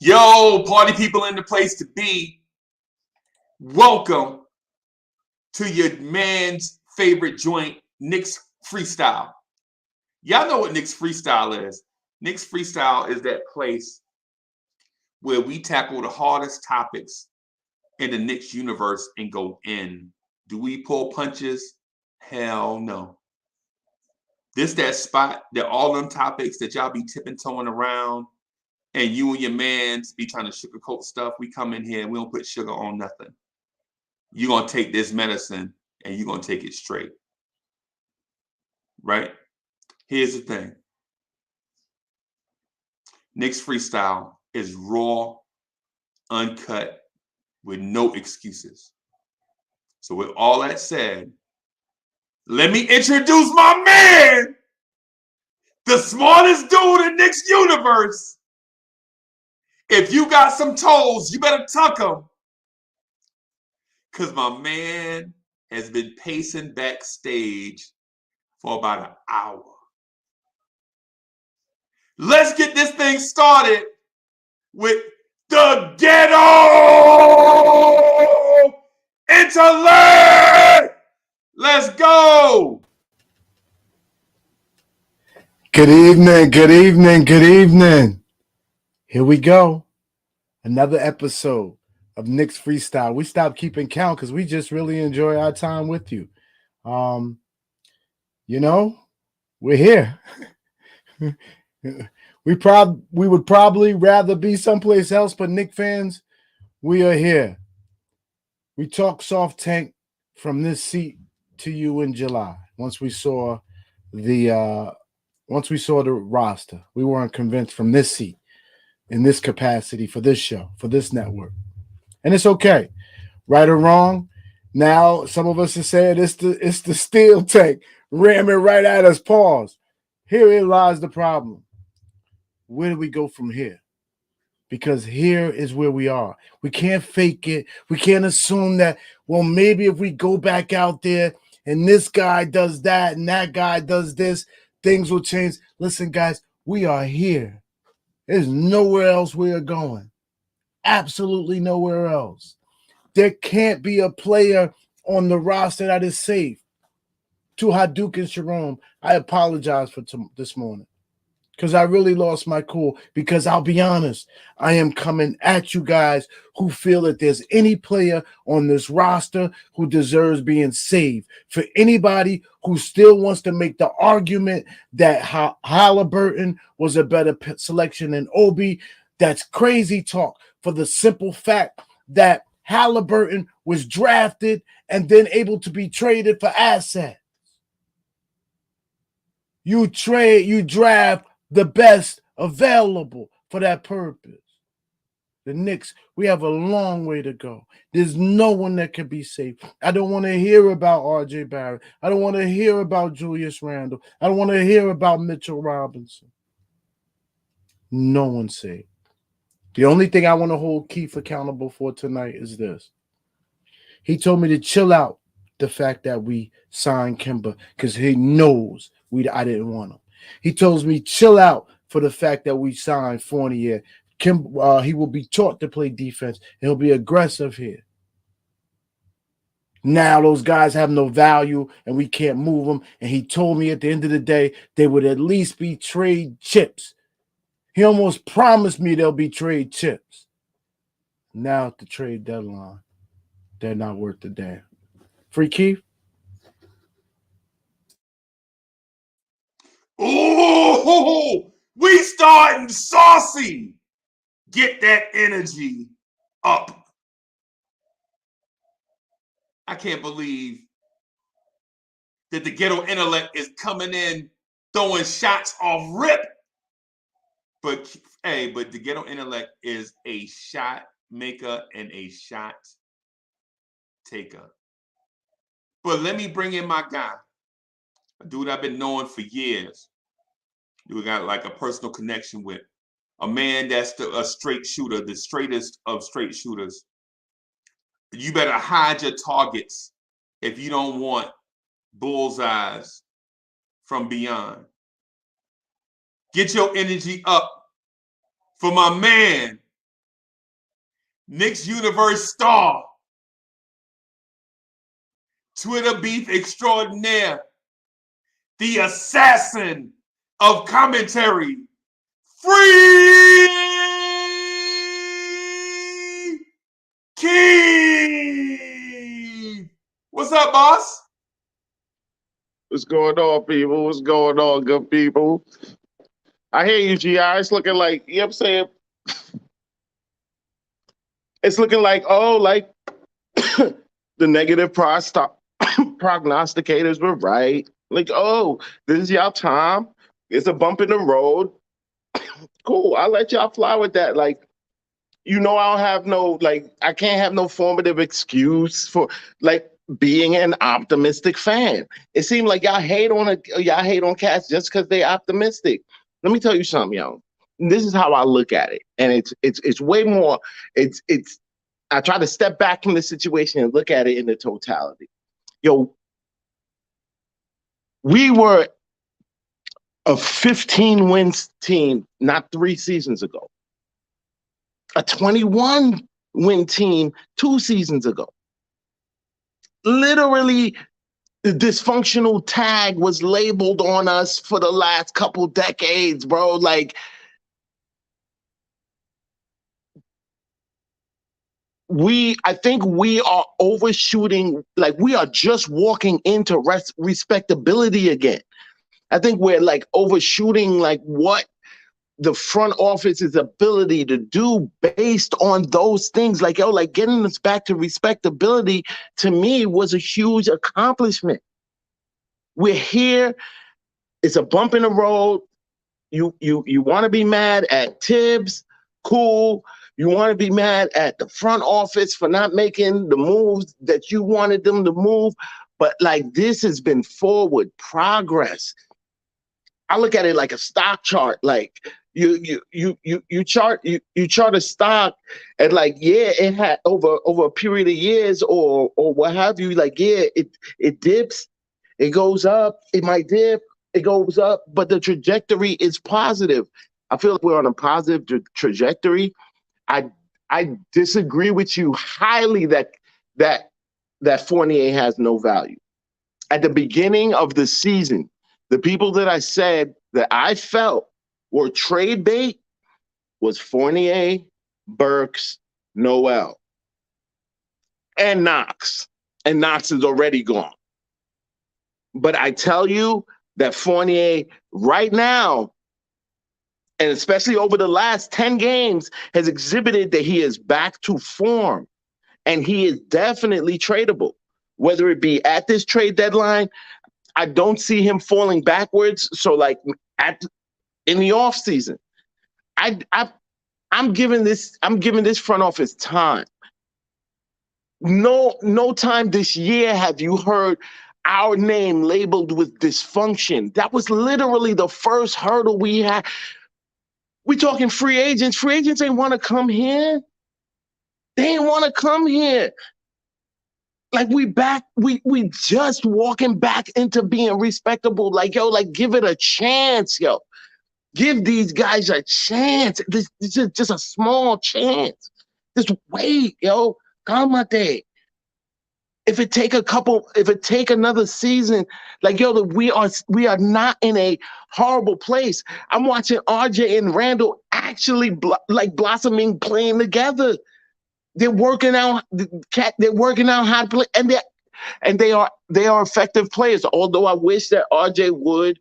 Yo, party people in the place to be. Welcome to your man's favorite joint, Knicks Freestyle. Y'all know what Knicks Freestyle is. Knicks Freestyle is that place where we tackle the hardest topics in the Knicks universe and go in. Do we pull punches? Hell no. This that spot that all them topics that y'all be tipping toeing around and you and your mans be trying to sugarcoat stuff. We come in here and we don't put sugar on nothing. You're going to take this medicine and you're going to take it straight. Right? Here's the thing. Knicks Freestyle is raw, uncut, with no excuses. So with all that said, let me introduce my man, the smartest dude in Knicks universe. If you got some toes, you better tuck them. Because my man has been pacing backstage for about an hour. Let's get this thing started with the Ghetto Intellect. Let's go. Good evening, good evening, good evening. Here we go. Another episode of Knicks Freestyle. We stopped keeping count because we just really enjoy our time with you. You know, we're here. we would probably rather be someplace else, but Knick fans, we are here. We talk soft tank from this seat to you in July. Once we saw the roster, we weren't convinced from this seat in this capacity for this show, for this network. And it's okay. Right or wrong. Now some of us are saying it's the steel tank ramming right at us. Pause. Herein lies the problem. Where do we go from here? Because here is where we are. We can't fake it. We can't assume that, well, maybe if we go back out there and this guy does that and that guy does this, things will change. Listen, guys, we are here. There's nowhere else we are going. Absolutely nowhere else. There can't be a player on the roster that is safe. To Hadouken and Jerome, I apologize for this morning because I really lost my cool. Because I'll be honest, I am coming at you guys who feel that there's any player on this roster who deserves being saved. For anybody who still wants to make the argument that Halliburton was a better selection than Obi, that's crazy talk. For the simple fact that Halliburton was drafted and then able to be traded for assets. You draft the best available for that purpose. The Knicks, we have a long way to go. There's no one that can be safe. I don't want to hear about R.J. Barrett. I don't want to hear about Julius Randle. I don't want to hear about Mitchell Robinson. No one's safe. The only thing I want to hold Keith accountable for tonight is this. He told me to chill out the fact that we signed Kemba because he knows I didn't want him. He tells me chill out for the fact that we signed Fournier. He will be taught to play defense and he'll be aggressive here. Now those guys have no value and we can't move them. And he told me at the end of the day, they would at least be trade chips. He almost promised me they'll be trade chips. Now at the trade deadline, they're not worth the damn. Free Keith? Ooh, we starting saucy. Get that energy up. I can't believe that the Ghetto Intellect is coming in throwing shots off rip. But the Ghetto Intellect is a shot maker and a shot taker. But let me bring in my guy, a dude I've been knowing for years. We got like a personal connection with. A man that's a straight shooter, the straightest of straight shooters. You better hide your targets if you don't want bullseyes from beyond. Get your energy up for my man, Knicks Universe star, Twitter beef extraordinaire, the assassin of commentary, Free Key. What's up, boss? What's going on, people? What's going on, good people? I hear you, GI. It's looking like, you know what I'm saying? It's looking like, like the negative prognosticators were right. Like, this is y'all time. It's a bump in the road. Cool. I'll let y'all fly with that. Like, I don't have I can't have no formative excuse for like being an optimistic fan. It seemed like y'all hate on cats just because they optimistic. Let me tell you something, yo. This is how I look at it, and it's way more. It's I try to step back from the situation and look at it in the totality. Yo, we were a 15 wins team not 3 seasons ago. A 21 win team 2 seasons ago. Literally, the dysfunctional tag was labeled on us for the last couple decades, bro. Like, I think we are overshooting. Like, we are just walking into respectability again. I think we're like overshooting like what the front office's ability to do based on those things. Like, like getting us back to respectability to me was a huge accomplishment. We're here. It's a bump in the road. You want to be mad at Tibbs? Cool. You want to be mad at the front office for not making the moves that you wanted them to move. But like, this has been forward progress. I look at it like a stock chart. Like, you chart a stock, and like, yeah, it had over a period of years or what have you. Like, yeah, it dips, it goes up, it might dip, it goes up, but the trajectory is positive. I feel like we're on a positive trajectory. I disagree with you highly that Fournier has no value. At the beginning of the season, the people that I said that I felt were trade bait was Fournier, Burks, Noel, and Knox. And Knox is already gone. But I tell you that Fournier right now, and especially over the last 10 games, has exhibited that he is back to form. And he is definitely tradable. Whether it be at this trade deadline, I don't see him falling backwards. So like in the offseason, I'm giving this front office time. No time this year have you heard our name labeled with dysfunction. That was literally the first hurdle we had. We talking free agents. Free agents ain't want to come here. They ain't want to come here. Like, we just walking back into being respectable. Like, yo, like, give it a chance, yo. Give these guys a chance. This is just a small chance. Just wait, yo. Calmate. If it take another season, like, yo, we are not in a horrible place. I'm watching RJ and Randall actually blossoming, playing together. They're working out. They're working out how to play, and they are effective players. Although I wish that RJ would.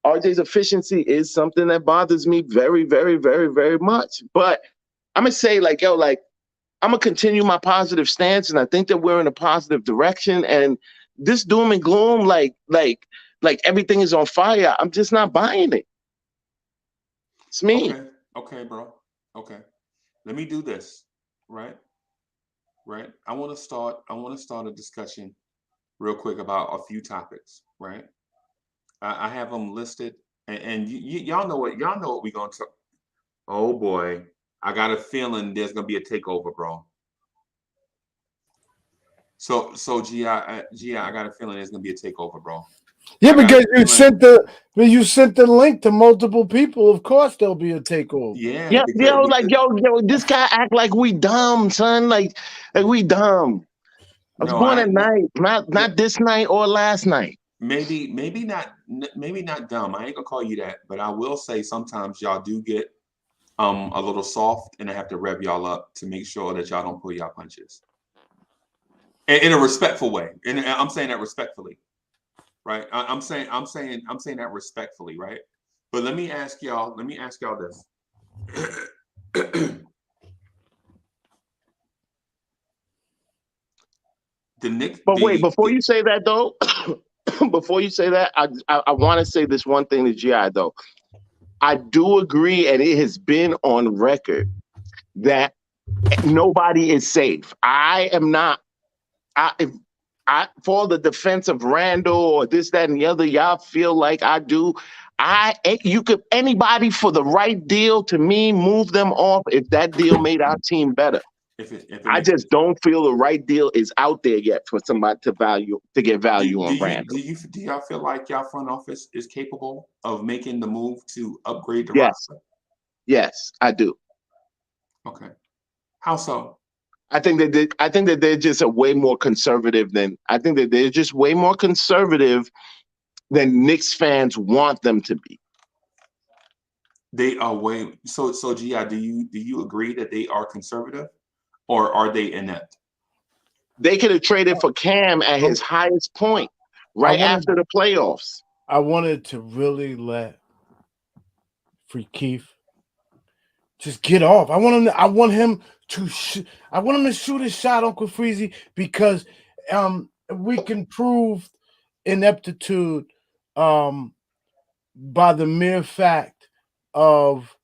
RJ's efficiency is something that bothers me very, very, very, very much. But I'm gonna say, like, yo, like, I'm gonna continue my positive stance, and I think that we're in a positive direction. And this doom and gloom, like everything is on fire, I'm just not buying it. It's me. Okay, bro. Okay, let me do this. Right. I want to start a discussion real quick about a few topics. Right. I have them listed, and y'all know what we're gonna talk. Oh boy, I got a feeling there's gonna be a takeover, bro. So Gi, I got a feeling there's gonna be a takeover, bro. Yeah, because you sent the link to multiple people. Of course, there'll be a takeover. Yeah, because, like yo, this guy act like we dumb, son. Like we dumb. I was born at night, not this night or last night. maybe not dumb. I ain't gonna call you that, but I will say sometimes y'all do get a little soft, and I have to rev y'all up to make sure that y'all don't pull y'all punches in a respectful way. And I'm saying that respectfully, right? I'm saying that respectfully, right? But let me ask y'all this. The Knicks. But wait, before you say that though, before you say that, I want to say this one thing to GI though. I do agree, and it has been on record that nobody is safe. I am not. For the defense of Randall or this, that, and the other, y'all feel like I do. You could anybody for the right deal to me move them off if that deal made our team better. I just don't feel the right deal is out there yet for somebody to get value on Randall. Do y'all feel like y'all front office is capable of making the move to upgrade the Yes. roster? Yes, I do. Okay. How so? I think that they're just way more conservative than Knicks fans want them to be. They are way so. Gi, do you agree that they are conservative, or are they inept? They could have traded for Cam at his highest point after the playoffs. I wanted to really let Free Keith just get off. I want him to shoot his shot, Uncle Freezy, because we can prove ineptitude by the mere fact of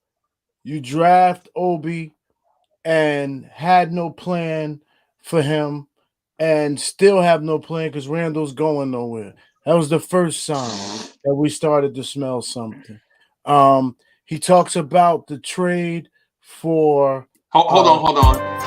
you draft Obi and had no plan for him and still have no plan because Randall's going nowhere. That was the first sign that we started to smell something. He talks about the trade for... Hold on.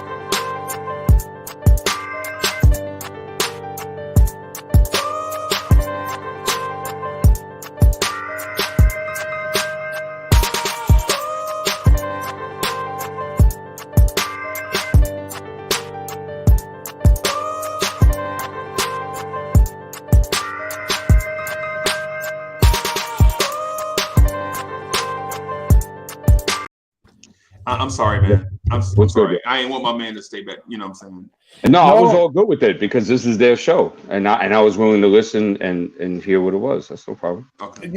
I'm sorry, man. I'm sorry. I ain't want my man to stay back. You know what I'm saying? No, I was all good with it because this is their show, and I was willing to listen and hear what it was. That's no problem. Okay.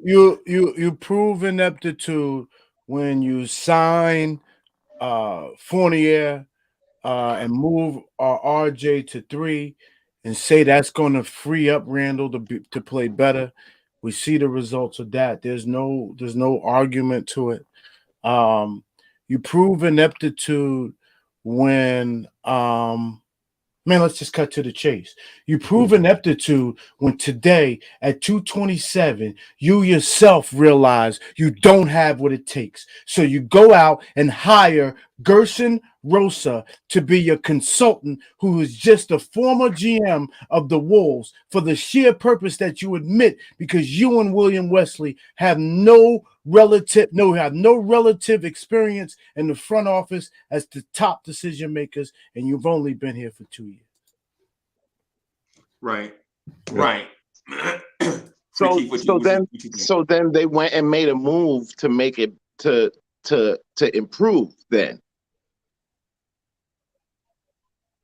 You prove ineptitude when you sign Fournier and move RJ to 3 and say that's going to free up Randall to play better. We see the results of that. There's no argument to it. You prove ineptitude when let's just cut to the chase. You prove ineptitude when today at 2:27 you yourself realize you don't have what it takes. So you go out and hire Gerson Rosa to be your consultant, who is just a former GM of the Wolves, for the sheer purpose that you admit, because you and William Wesley have no relative experience in the front office as the top decision makers, and you've only been here for 2 years. Right. So then they went and made a move to make it to improve then.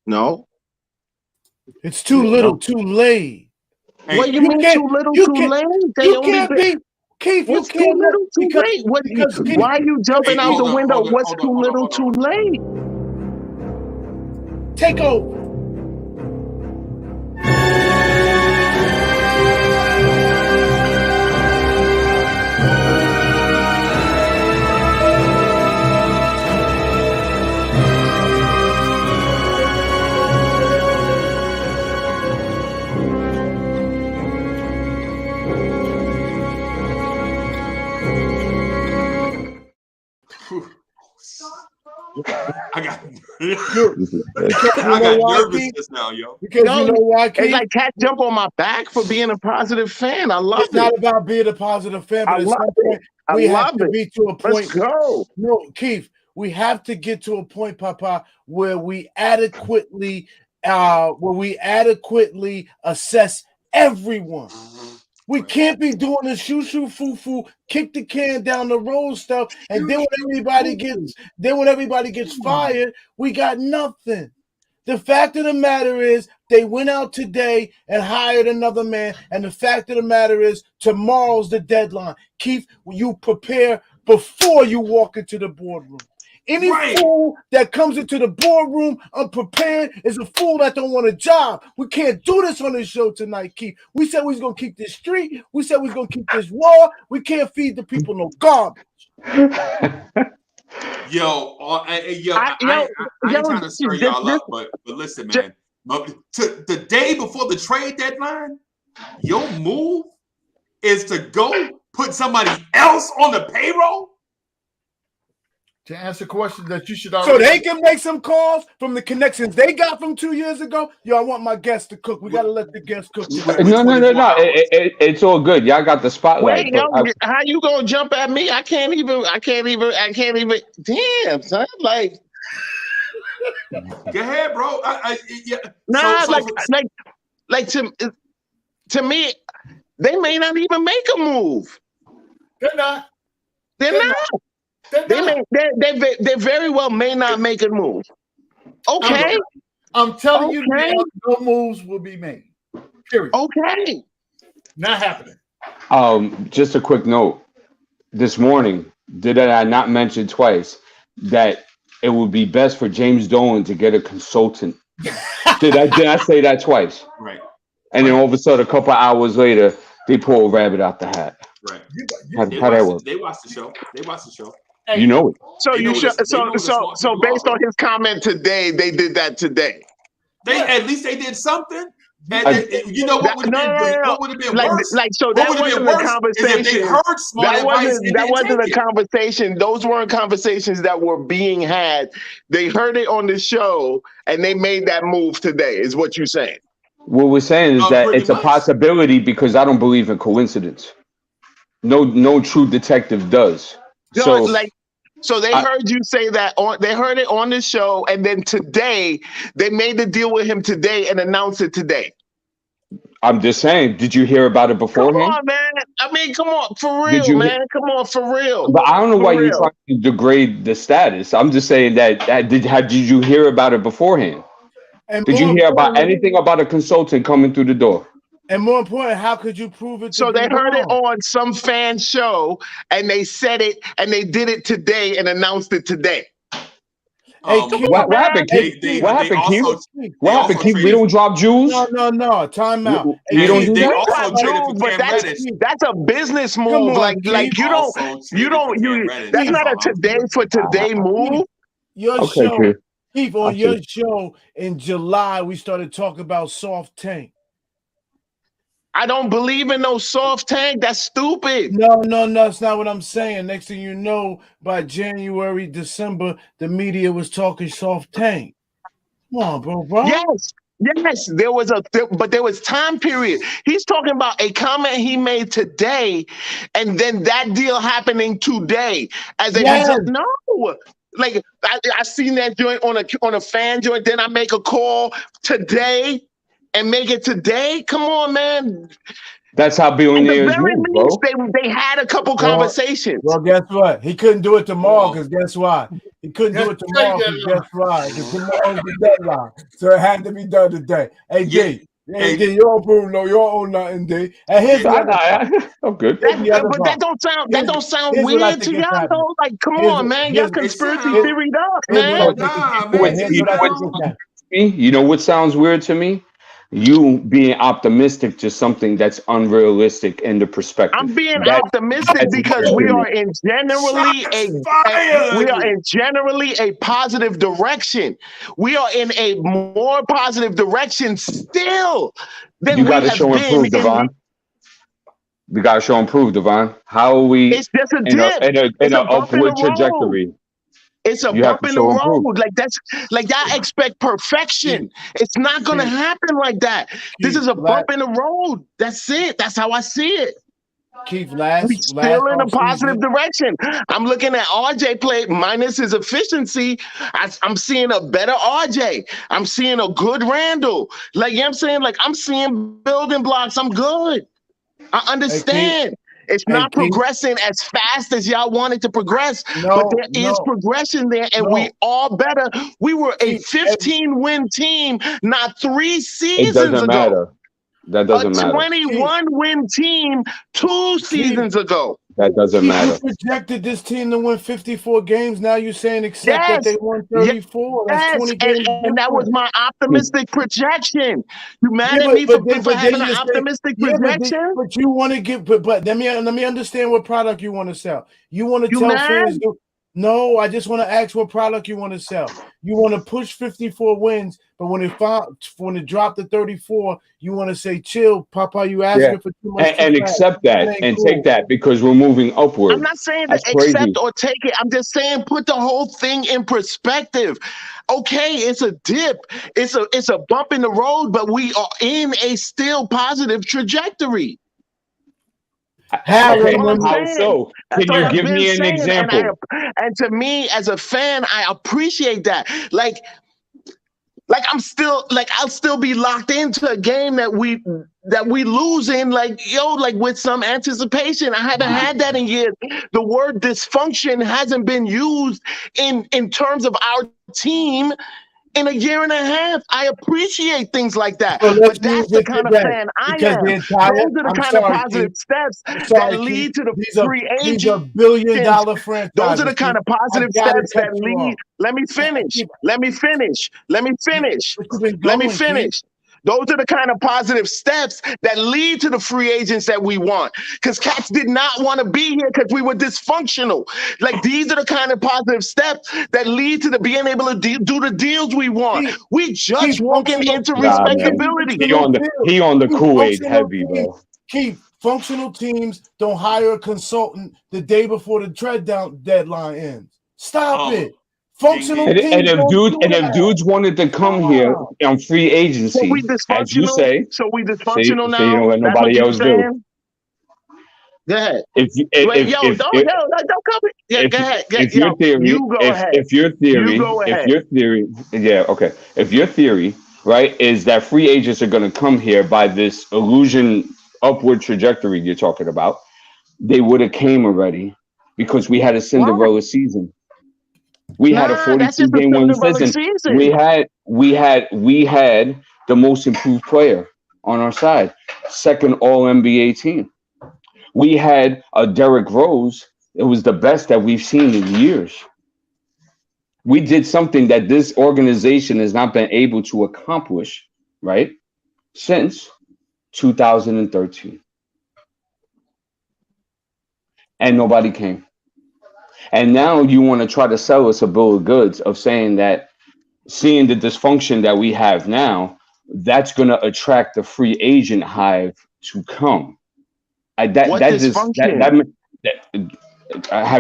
No? It's too little, too late. Hey, what do you mean too little, too late? You can't be. Keith, what's too little, too late? Why are you jumping out the window? What's too little, too late? Take over. I got Because I you know got why, Keith? nervousness now, yo. Because Yo, you know why, It's Keith? like cat jump on my back for being a positive fan. I love It's it. not about being a positive fan, but I at love some it. point I we have love to it. be to a Let's point. go. No, Keith, we have to get to a point, Papa, where we adequately assess everyone. We can't be doing the shoo foo foo, kick the can down the road stuff, and then when everybody gets fired, we got nothing. The fact of the matter is, they went out today and hired another man, and the fact of the matter is, tomorrow's the deadline. Keith, you prepare before you walk into the boardroom. Any fool that comes into the boardroom unprepared is a fool that don't want a job. We can't do this on this show tonight, Keith. We said we was going to keep this street. We said we was going to keep this raw. We can't feed the people no garbage. Yo, I ain't trying to stir y'all up, but listen, man. The day before the trade deadline, your move is to go put somebody else on the payroll? To answer questions that you should So already. they can make some calls from the connections they got from 2 years ago. Yo, I want my guests to cook. We got to let the guests cook. No. It's all good. Y'all got the spotlight. Wait, yo, how you gonna jump at me? I can't even. Damn, son. Like, Go ahead, bro. nah, to me, they may not even make a move. They're not. They're not. They very well may not make a move. Okay. I'm telling you now, no moves will be made. Period. Okay. Not happening. Just a quick note. This morning, did I not mention twice that it would be best for James Dolan to get a consultant? Did I say that twice? Right. And then all of a sudden, a couple of hours later, they pull a rabbit out the hat. Right. How that work? They watch the show. Hey, you know it. So so based on his comment today, they did that today. At least they did something. And you know what would have been worse? So that wasn't a conversation. If they heard smart advice, that wasn't a conversation. Those weren't conversations that were being had. They heard it on the show and they made that move today. Is what you're saying? What we're saying is that it's a possibility because I don't believe in coincidence. No true detective does. So they heard you say that they heard it on the show, and then today they made the deal with him today and announced it today. I'm just saying, did you hear about it beforehand? Come on, man. I mean, come on, for real, man. Come on, for real. But I don't know why you're trying to degrade the status. I'm just saying did you hear about it beforehand? And did you hear about anything about a consultant coming through the door? And more important, how could you prove it? So they heard it on some fan show, and they said it, and they did it today and announced it today. What happened, Keith? What happened, Keith? We don't drop jewels? No. Time out. You don't do They that? also traded for Cam Reddish. That's a business move. Like you don't. That's not a today for today move. Your show, Keith, on your show in July, we started talking about soft tank. I don't believe in no soft tank. That's stupid. No, that's not what I'm saying. Next thing you know, by January, December, the media was talking soft tank. Come on, bro. Yes, there was time period. He's talking about a comment he made today, and then that deal happening today. No. Like I seen that joint on a fan joint. Then I make a call today. And make it today? Come on, man. That's how billionaires move, bro. They had a couple conversations. Well, guess what? He couldn't do it tomorrow because guess why? He couldn't do it tomorrow because guess why? Because tomorrow's the deadline. So it had to be done today. Hey, D. Hey, D, you don't prove you don't own nothing, D. And here's I'm good. But that don't sound weird to y'all, though. Like, come on, man. Y'all conspiracy theoried up, man. You know what sounds weird to me? You being optimistic to something that's unrealistic in the perspective. I'm being optimistic because we are in generally a positive direction. We are in a more positive direction still than you got to show and prove, Devon. We got to show and prove, Devon. How are we? It's just a dip. In an upward trajectory? It's a You have bump to in the show improve. road. Like that's like y'all expect perfection. It's not gonna happen like that. This is a bump in the road. That's it. That's how I see it. Keith, We last still in a positive offseason, direction. I'm looking at RJ play minus his efficiency. I'm seeing a better RJ. I'm seeing a good Randall. Like, you know what I'm saying? Like, I'm seeing building blocks. I'm good. I understand. It's hey, not Keith. progressing as fast as y'all wanted to progress, but there is No, progression there, and no. we are better. We were a Keith, 15-win team not 3 It seasons doesn't ago. matter. That A doesn't matter. 21-win team 2 seasons ago. That doesn't Keith, matter. you projected this team to win 54 games. Now you're saying accept that Yes. they won 34. That's Yes, 20 games and that was difference. my optimistic projection. You mad Yeah, at me for then having an you're saying, optimistic yeah, projection? but you want to give, but let me understand what product you want to sell. You want to You tell mad? fans, no, I just want to ask what product you want to sell. You want to push 54 wins, but when it dropped to 34, you want to say, chill, Papa, you asking for too much. And accept that and take that because we're moving upward. I'm not saying That's to crazy. accept or take it. I'm just saying put the whole thing in perspective. Okay, it's a dip. It's a bump in the road, but we are in a still positive trajectory. How so? Can you give me an example? And to me, as a fan, I appreciate that. Like I'll still be locked into a game that we lose in, like with some anticipation. I haven't had that in years. The word dysfunction hasn't been used in terms of our team in a year and a half. I appreciate things like that. But that's the kind of fan I am. Those are the kind of positive steps that lead to the free agent. These are billion-dollar franchises. Those are the kind of positive steps that lead. Let me finish. Those are the kind of positive steps that lead to the free agents that we want. Because Cats did not want to be here because we were dysfunctional. Like, these are the kind of positive steps that lead to being able to do the deals we want. We just walking into respectability. He on the Kool-Aid heavy, bro. Keith, functional teams don't hire a consultant the day before the trade deadline ends. Stop it. Functional teams and if dudes wanted to come here on free agency, so we dysfunctional, as you say, so we dysfunctional now. So you don't let nobody else do. Go ahead. Don't come. Yeah, go ahead. If your theory, right, is that free agents are going to come here by this illusion upward trajectory you're talking about, they would have came already because we had a Cinderella season. We had a 42-game winning season. We had the most improved player on our side, second All-NBA team. We had a Derrick Rose. It was the best that we've seen in years. We did something that this organization has not been able to accomplish, right, since 2013. And nobody came. And now you want to try to sell us a bill of goods of saying that seeing the dysfunction that we have now, that's going to attract the free agent hive to come. Have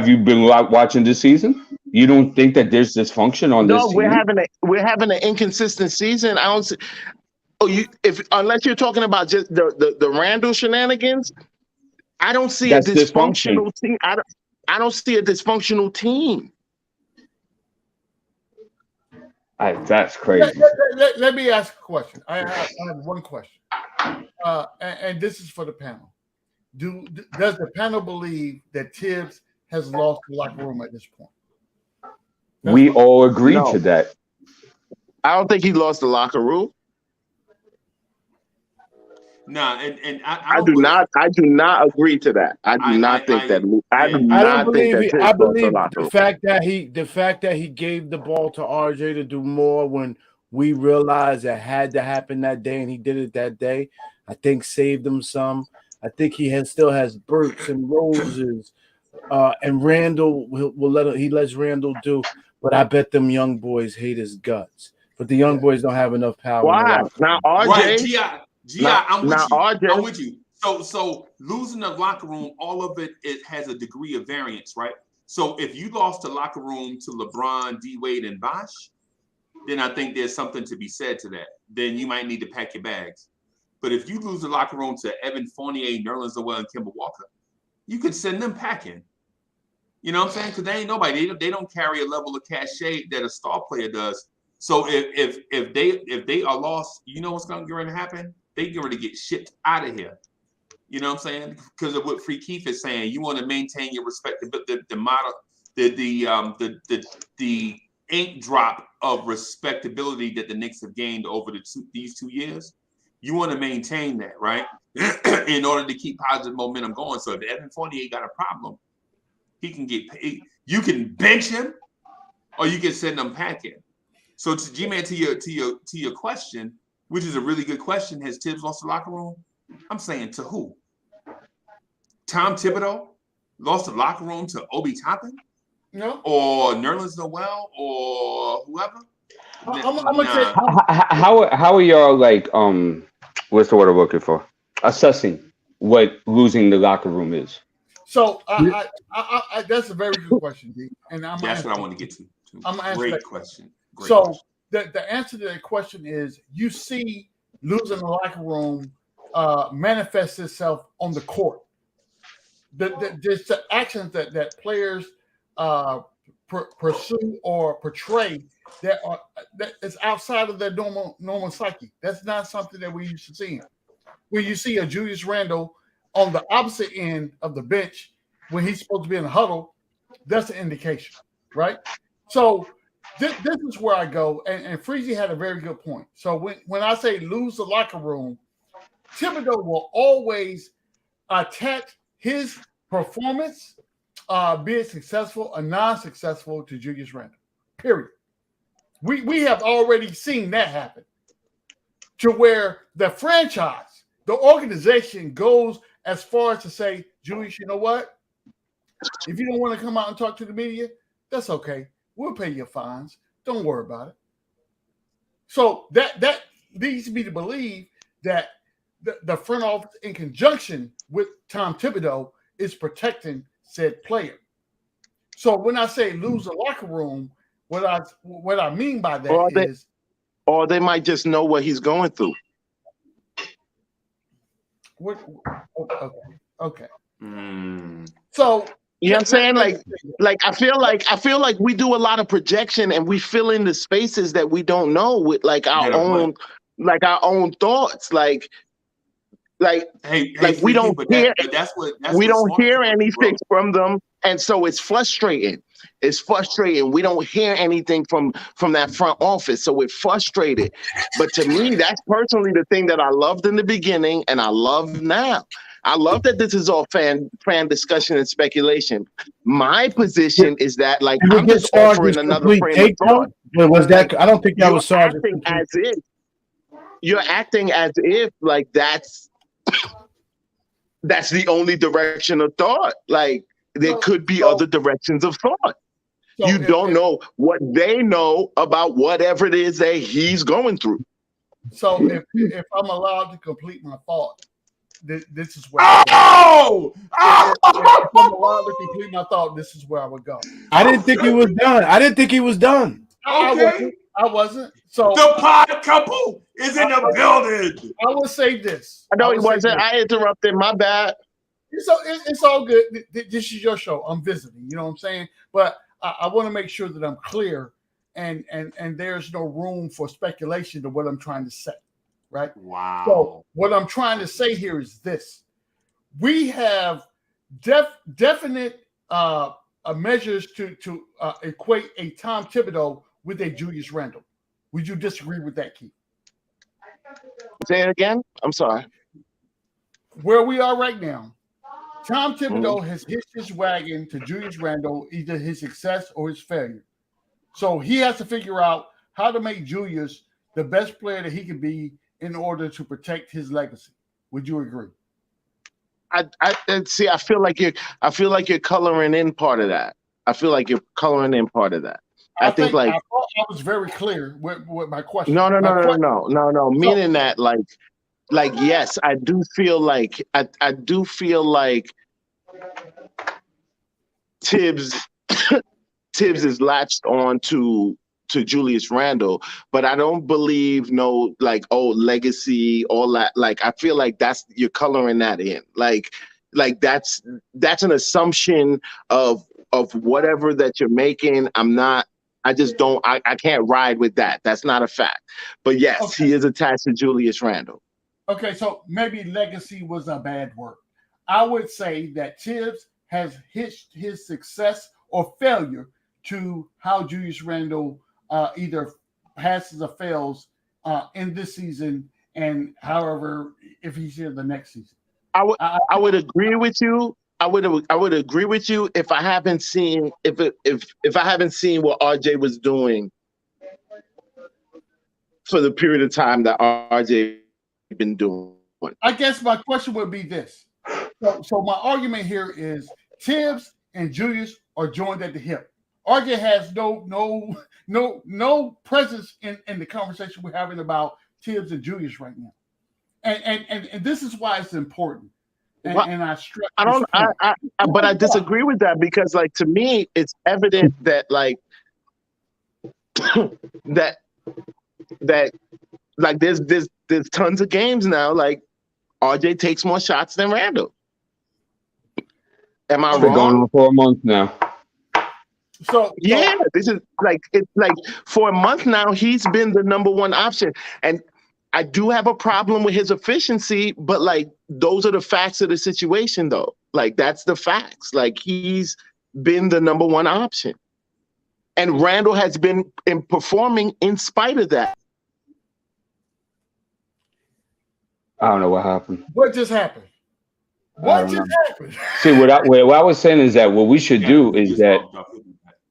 you been watching this season? You don't think that there's dysfunction on this team? No, we're having an inconsistent season. I don't see. Unless you're talking about just the Randall shenanigans, I don't see a dysfunctional team. I don't see a dysfunctional team. That's crazy. Let me ask a question. I have one question, and this is for the panel. Does the panel believe that Tibbs has lost the locker room at this point? We all agree to that. I don't think he lost the locker room. No, and I do not agree to that. I believe the fact that he gave the ball to RJ to do more when we realized that had to happen that day, and he did it that day, I think saved him some. I think he still has Burks and Roses, and Randall he lets Randall do. But I bet them young boys hate his guts. But the young boys don't have enough power. Why? Now RJ. Right, G.I., I'm with you. So losing the locker room, all of it has a degree of variance, right? So if you lost the locker room to LeBron, D Wade, and Bosh, then I think there's something to be said to that. Then you might need to pack your bags. But if you lose the locker room to Evan Fournier, Nerlens Noel, and Kemba Walker, you could send them packing. You know what I'm saying? Because they ain't nobody. They don't carry a level of cachet that a star player does. So if they are lost, you know what's going to happen? They get ready to get shipped out of here. You know what I'm saying? Because of what Free Keith is saying, you want to maintain your respect. The model, the ink drop of respectability that the Knicks have gained over these 2 years. You want to maintain that, right? In order to keep positive momentum going. So if Evan Fournier got a problem, he can get paid. You can bench him, or you can send him packing. So to G-Man, to your question, which is a really good question, has Tibbs lost the locker room? I'm saying to who? Tom Thibodeau lost the locker room to Obi Toppin? No. Or Nerlens Noel or whoever? I'm gonna say How are y'all like what's the word I'm looking for? Assessing what losing the locker room is. so. I that's a very good question, D. And That's what I want to get to. I'm gonna answer Great that. question. Great So question. the answer to that question is you see losing the locker room manifests itself on the court. Just the actions that players pursue or portray that is outside of their normal psyche. That's not something that we used to see. When you see a Julius Randle on the opposite end of the bench when he's supposed to be in the huddle, that's an indication, right? So this is where I go, and Freezy had a very good point. So when I say lose the locker room, Thibodeau will always attach his performance, be it successful or non-successful, to Julius Randle. Period. We have already seen that happen to where the franchise, the organization goes as far as to say, Julius, you know what? If you don't want to come out and talk to the media, that's okay. We'll pay your fines. Don't worry about it. So that leads me to believe that the front office, in conjunction with Tom Thibodeau, is protecting said player. So when I say lose the locker room, what I mean by that or they might just know what he's going through. Okay. So you know what I'm saying? Like I feel like we do a lot of projection and we fill in the spaces that we don't know with like our own thoughts. Like we don't hear anything from them, and so it's frustrating. It's frustrating. We don't hear anything from that front office, so we're frustrated. But to me, that's personally the thing that I loved in the beginning, and I love now. I love that this is all fan discussion and speculation. My position is that I'm just offering another frame of thought. Was that? I don't think that was Sarge's. You're acting as if like that's the only direction of thought. Like there could be other directions of thought. So you don't know what they know about whatever it is that he's going through. So if I'm allowed to complete my thought, this is where if I'm allowed to complete my thought, this is where I would go. I didn't think he was done. Okay. I wasn't. So the pod couple is in the building. I will say this. I know he wasn't. I interrupted. My bad. It's all good. This is your show. I'm visiting. You know what I'm saying? But I want to make sure that I'm clear, and there's no room for speculation to what I'm trying to say. Right? Wow. So what I'm trying to say here is this: we have definite measures to equate a Tom Thibodeau with a Julius Randle. Would you disagree with that, Keith? Say it again. I'm sorry. Where we are right now, Tom Thibodeau has hitched his wagon to Julius Randle, either his success or his failure. So he has to figure out how to make Julius the best player that he can be in order to protect his legacy. Would you agree? I see. I feel like you're coloring in part of that. I think like I thought I was very clear with my question. No. Meaning that like yes, I do feel like Tibbs Tibbs is latched on to Julius Randle, but I don't believe legacy, all that. Like I feel like you're coloring that in. Like that's an assumption of whatever that you're making. I can't ride with that. That's not a fact. But yes, Okay. he is attached to Julius Randle. Okay, so maybe legacy was a bad word. I would say that Tibbs has hitched his success or failure to how Julius Randle either passes or fails in this season, and however, if he's here the next season. I would agree with you. I would agree with you if I haven't seen if I haven't seen what RJ was doing for the period of time that RJ been doing. I guess my question would be this. So my argument here is Tibbs and Julius are joined at the hip. RJ has no presence in the conversation we're having about Tibbs and Julius right now. And this is why it's important. And I stress. But I disagree with that because, like, to me, it's evident that, like, that like there's tons of games now. Like, RJ takes more shots than Randle. Am I wrong? Been going on for a month now. So this is it's like for a month now he's been the number one option, and I do have a problem with his efficiency, but like those are the facts of the situation, though. Like that's the facts. Like he's been the number one option, and Randle has been performing in spite of that. I don't know what happened. What just happened? What just happened? See, what I was saying is that what we should do is that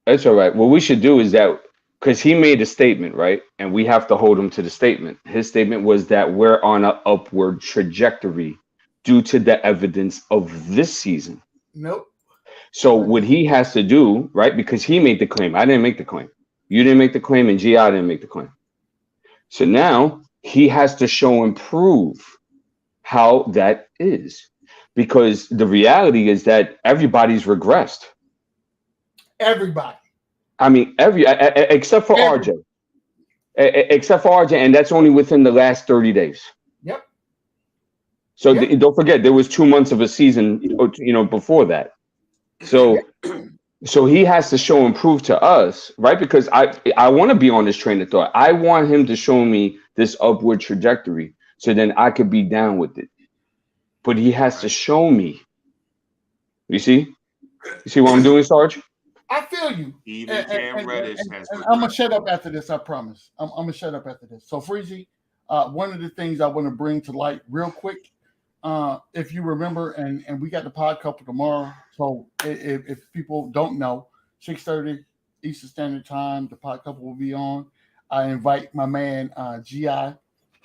that's all right. What we should do is that because he made a statement, right? And we have to hold him to the statement. His statement was that we're on an upward trajectory due to the evidence of this season. Nope. So what he has to do, right? Because he made the claim. I didn't make the claim. You didn't make the claim, and G.I. didn't make the claim. So now he has to show and prove how that is. Because the reality is that everybody's regressed. Everybody. I mean, except for RJ. Except for RJ, and that's only within the last 30 days. Yep. So don't forget, there was 2 months of a season, before that. So he has to show and prove to us, right? Because I want to be on this train of thought. I want him to show me this upward trajectory, so then I could be down with it. But he has to show me. You see? You see what I'm doing, Sarge? I feel you. Even Cam Reddish has. And I'm gonna shut up after this. I promise. I'm gonna shut up after this. So, Freezy, one of the things I want to bring to light real quick, if you remember, and we got the pod couple tomorrow. So, if people don't know, 6:30 Eastern Standard Time, the pod couple will be on. I invite my man Gi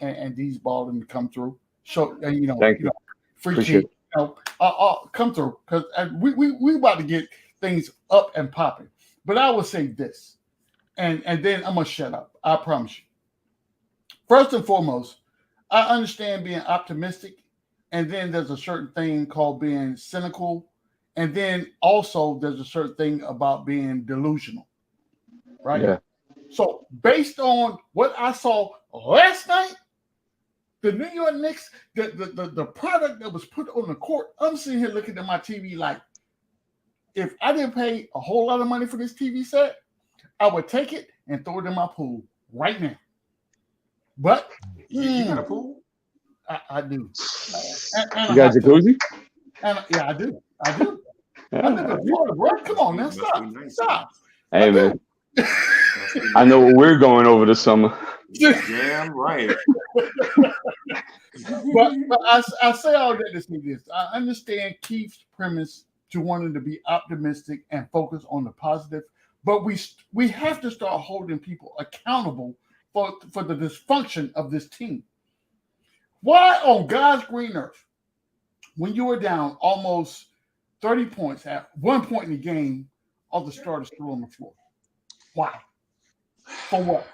and D's Baldwin to come through. So, Thank you. Freaky, come through because we about to get things up and popping. But I will say this, and then I'm gonna shut up. I promise you. First and foremost, I understand being optimistic, and then there's a certain thing called being cynical, and then also there's a certain thing about being delusional, right? Yeah. So based on what I saw last night, the New York Knicks, the product that was put on the court, I'm sitting here looking at my TV like, if I didn't pay a whole lot of money for this TV set, I would take it and throw it in my pool right now. But You got a pool? I do. You got a jacuzzi? Yeah, I do. I live in Florida, bro. Come on now, stop. Hey, man. I know what we're going over the summer. Damn right. but I say all that to say this. I understand Keith's premise to wanting to be optimistic and focus on the positive, but we have to start holding people accountable for the dysfunction of this team. Why on God's green earth, when you were down almost 30 points at one point in the game, all the starters still on the floor? Why? For what?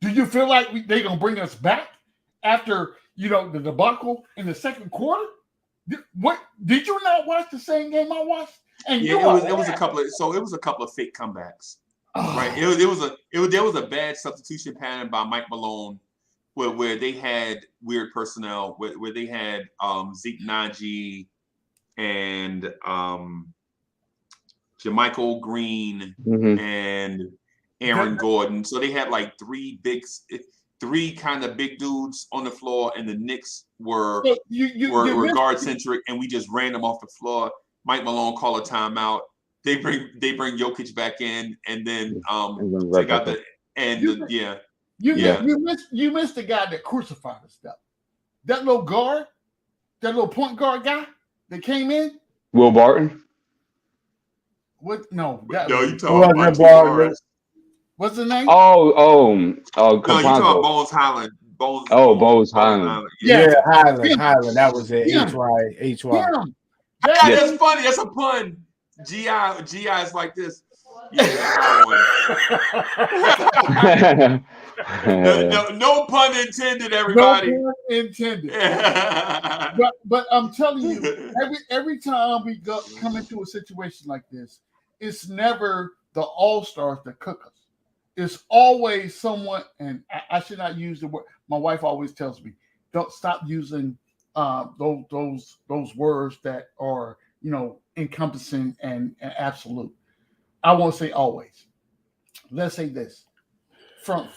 Do you feel like they're going to bring us back after, the debacle in the second quarter? What you not watch the same game I watched? And yeah, it was a couple of fake comebacks. Right. There was a bad substitution pattern by Mike Malone where they had weird personnel, where they had Zeke Naji and Jermichael Green and Aaron Gordon. So they had like three kind of big dudes on the floor, and the Knicks were guard centric, and we just ran them off the floor. Mike Malone called a timeout. They bring Jokic back in, and then they got you missed the guy that crucified us. That little guard, that little point guard guy that came in. Will Barton. What? No, you talking about Barton. What's the name? No, you talking about Bones Highland. Bones Highland. Yeah, Highland. That was it. HY. That's funny. That's a pun. GI is like this. Yeah, no pun intended, everybody. No pun intended. but I'm telling you, every time we come into a situation like this, it's never the all-stars that cook us. It's always someone, and I should not use the word. My wife always tells me, don't stop using those words that are, encompassing and absolute. I won't say always. Let's say this. From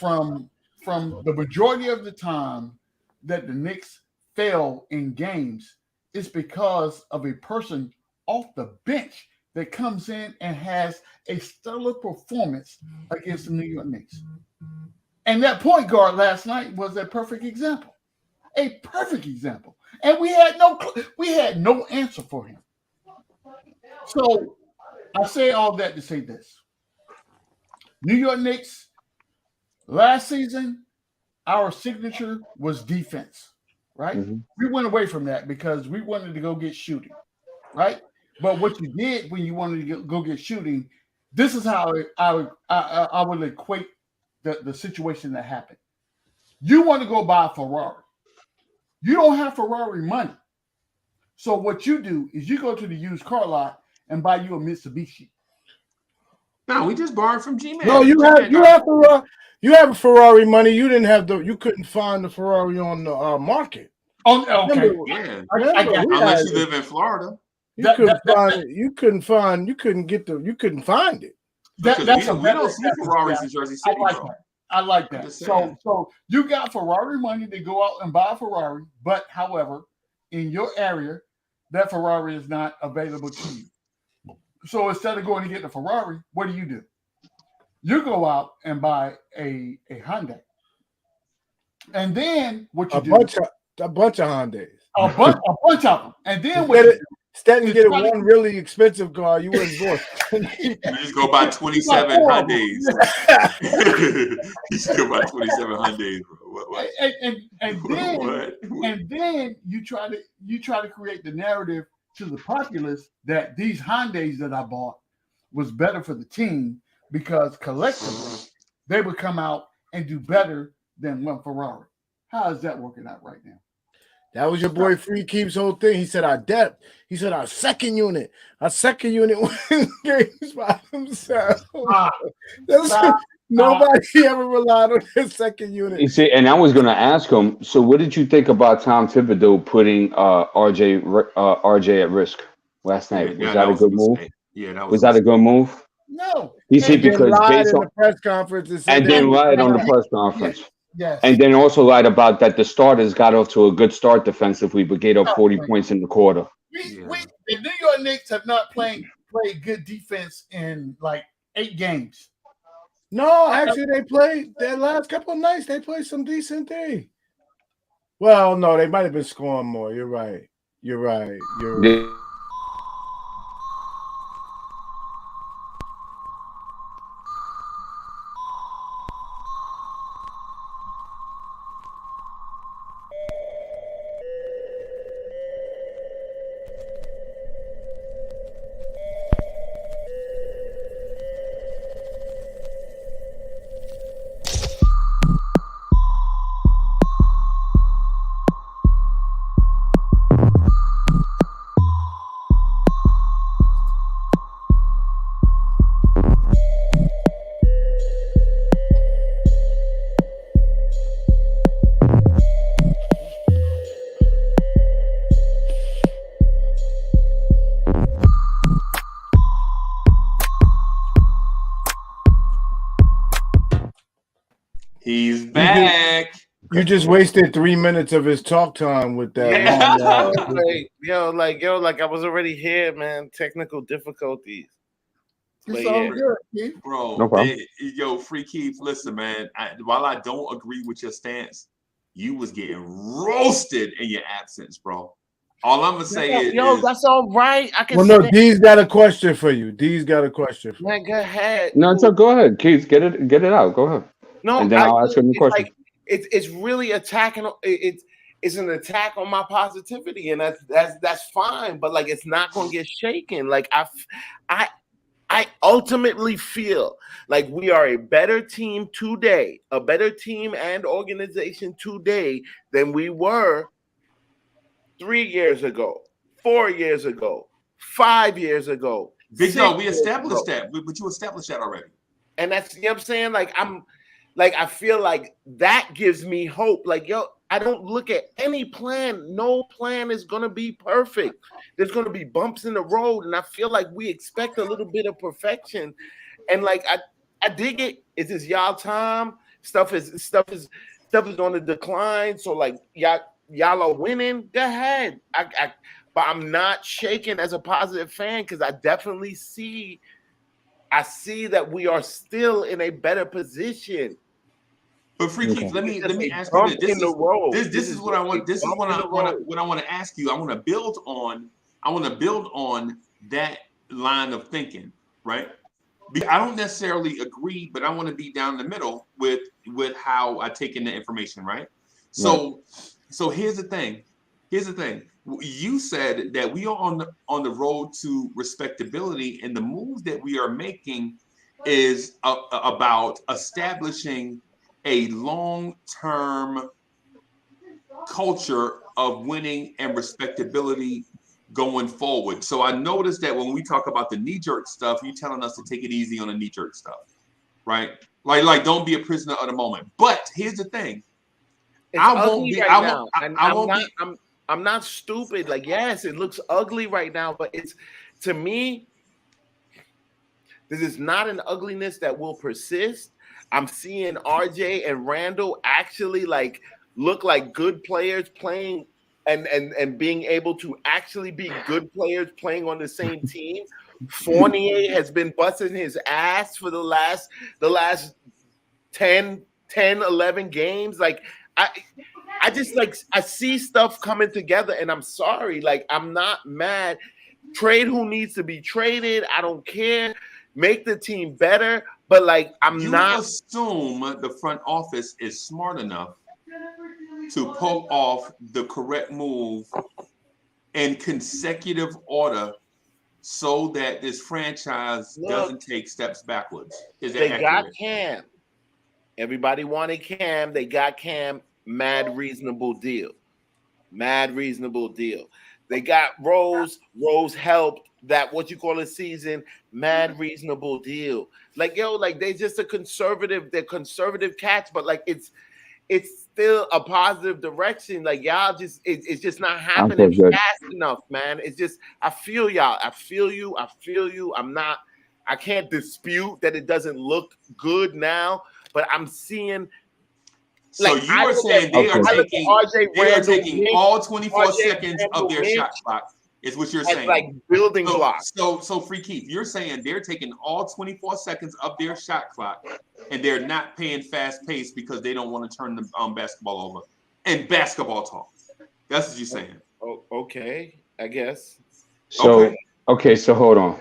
the majority of the time that the Knicks fail in games, it's because of a person off the bench that comes in and has a stellar performance against the New York Knicks. And that point guard last night was a perfect example. A perfect example. And we had no answer for him. So I say all that to say this. New York Knicks, last season, our signature was defense, right? Mm-hmm. We went away from that because we wanted to go get shooting, right? But what you did when you wanted to go get shooting, this is how I would equate the situation that happened. You want to go buy a Ferrari. You don't have Ferrari money. So what you do is you go to the used car lot and buy you a Mitsubishi. No, we just borrowed from G-Man. No, you have Ferrari money. You couldn't find the Ferrari on the market. Oh, okay. Yeah. Unless you live in Florida. You couldn't find it. We don't see Ferraris in Jersey City. I like that. So you got Ferrari money to go out and buy a Ferrari, but however, in your area, that Ferrari is not available to you. So instead of going to get the Ferrari, what do? You go out and buy a Hyundai. And then what you do? A bunch of Hyundais. A bunch of them. And then instead of getting one really expensive car, you wouldn't go. You just go buy 27 Hyundais. You still buy 27 Hyundais, bro. What? And then you try to create the narrative to the populace that these Hyundais that I bought was better for the team because collectively they would come out and do better than one Ferrari. How is that working out right now? That was your boy Free Keep's whole thing. He said our depth. He said our second unit wins games by themselves. Nobody ever relied on his second unit. You see, and I was going to ask him. So, what did you think about Tom Thibodeau putting RJ at risk last night? Was that a good move? Yeah, was that a good move? No. He said because based on the press conference and then lied on the press conference. Yes. And then also lied about that the starters got off to a good start defensively, but gave up 40 points in the quarter. The New York Knicks have not played good defense in like 8 games. No, actually, they played their last couple of nights. They played some decent thing. Well, no, they might have been scoring more. You're right. He's back. You just wasted 3 minutes of his talk time with that. Yeah. long like I was already here, man. Technical difficulties. It's But all yeah. good, Keith. Bro, No problem. yo, Free Keith, listen, man. While I don't agree with your stance, you was getting roasted in your absence, bro. All I'm gonna say is, that's all right. I can. Well, no, D's got a question for you. D's got a question for you. Man, go ahead. No, so go ahead, Keith. Get it out. Go ahead. No, And then I'll ask you a new question. Like, it's really attacking. It's an attack on my positivity, and that's fine. But like, it's not gonna get shaken. Like I ultimately feel like we are a better team today, a better team and organization today than we were 3 years ago, 4 years ago, 5 years ago. Big dog, we established that, but you established that already. And that's, you know what I'm saying? I feel like that gives me hope. Like, yo, I don't look at any plan. No plan is going to be perfect. There's going to be bumps in the road. And I feel like we expect a little bit of perfection. And like, I dig it. It's just y'all time. Stuff is on the decline. So like, y'all are winning. Go ahead. But I'm not shaking as a positive fan because I definitely see that we are still in a better position. But Free Keith, let me ask you this. This is what I want. This is what I want to ask you. I want to build on that line of thinking, right? Because I don't necessarily agree, but I want to be down the middle with how I take in the information, right? So here's the thing. You said that we are on the road to respectability, and the move that we are making is about establishing a long-term culture of winning and respectability going forward. So I noticed that when we talk about the knee-jerk stuff, you're telling us to take it easy on the knee-jerk stuff, right? Like don't be a prisoner of the moment. But here's the thing. I'm not stupid. Like, yes, it looks ugly right now, but it's, to me, this is not an ugliness that will persist. I'm seeing RJ and Randall actually like look like good players playing and being able to actually be good players playing on the same team. Fournier has been busting his ass for the last 10, 11 games. Like, I just like, I see stuff coming together, and I'm sorry. Like, I'm not mad. Trade who needs to be traded. I don't care. Make the team better. But like, you assume the front office is smart enough to pull off the correct move in consecutive order so that this franchise doesn't take steps backwards. They got Cam. Everybody wanted Cam. They got Cam. Mad reasonable deal. They got Rose. Rose helped that season. Mad reasonable deal. Like, yo, like they're conservative cats, but like it's still a positive direction. Like, y'all just it's just not happening fast enough, man. It's just, I feel y'all. I feel you. I can't dispute that it doesn't look good now, but I'm seeing. So like, you are saying they are taking all 24 seconds of their shot clock, is what you're saying. Like building blocks. So Free Keith, you're saying they're taking all 24 seconds of their shot clock, and they're not paying fast pace because they don't want to turn the basketball over. And basketball talk. That's what you're saying. Oh, okay, I guess. So hold on.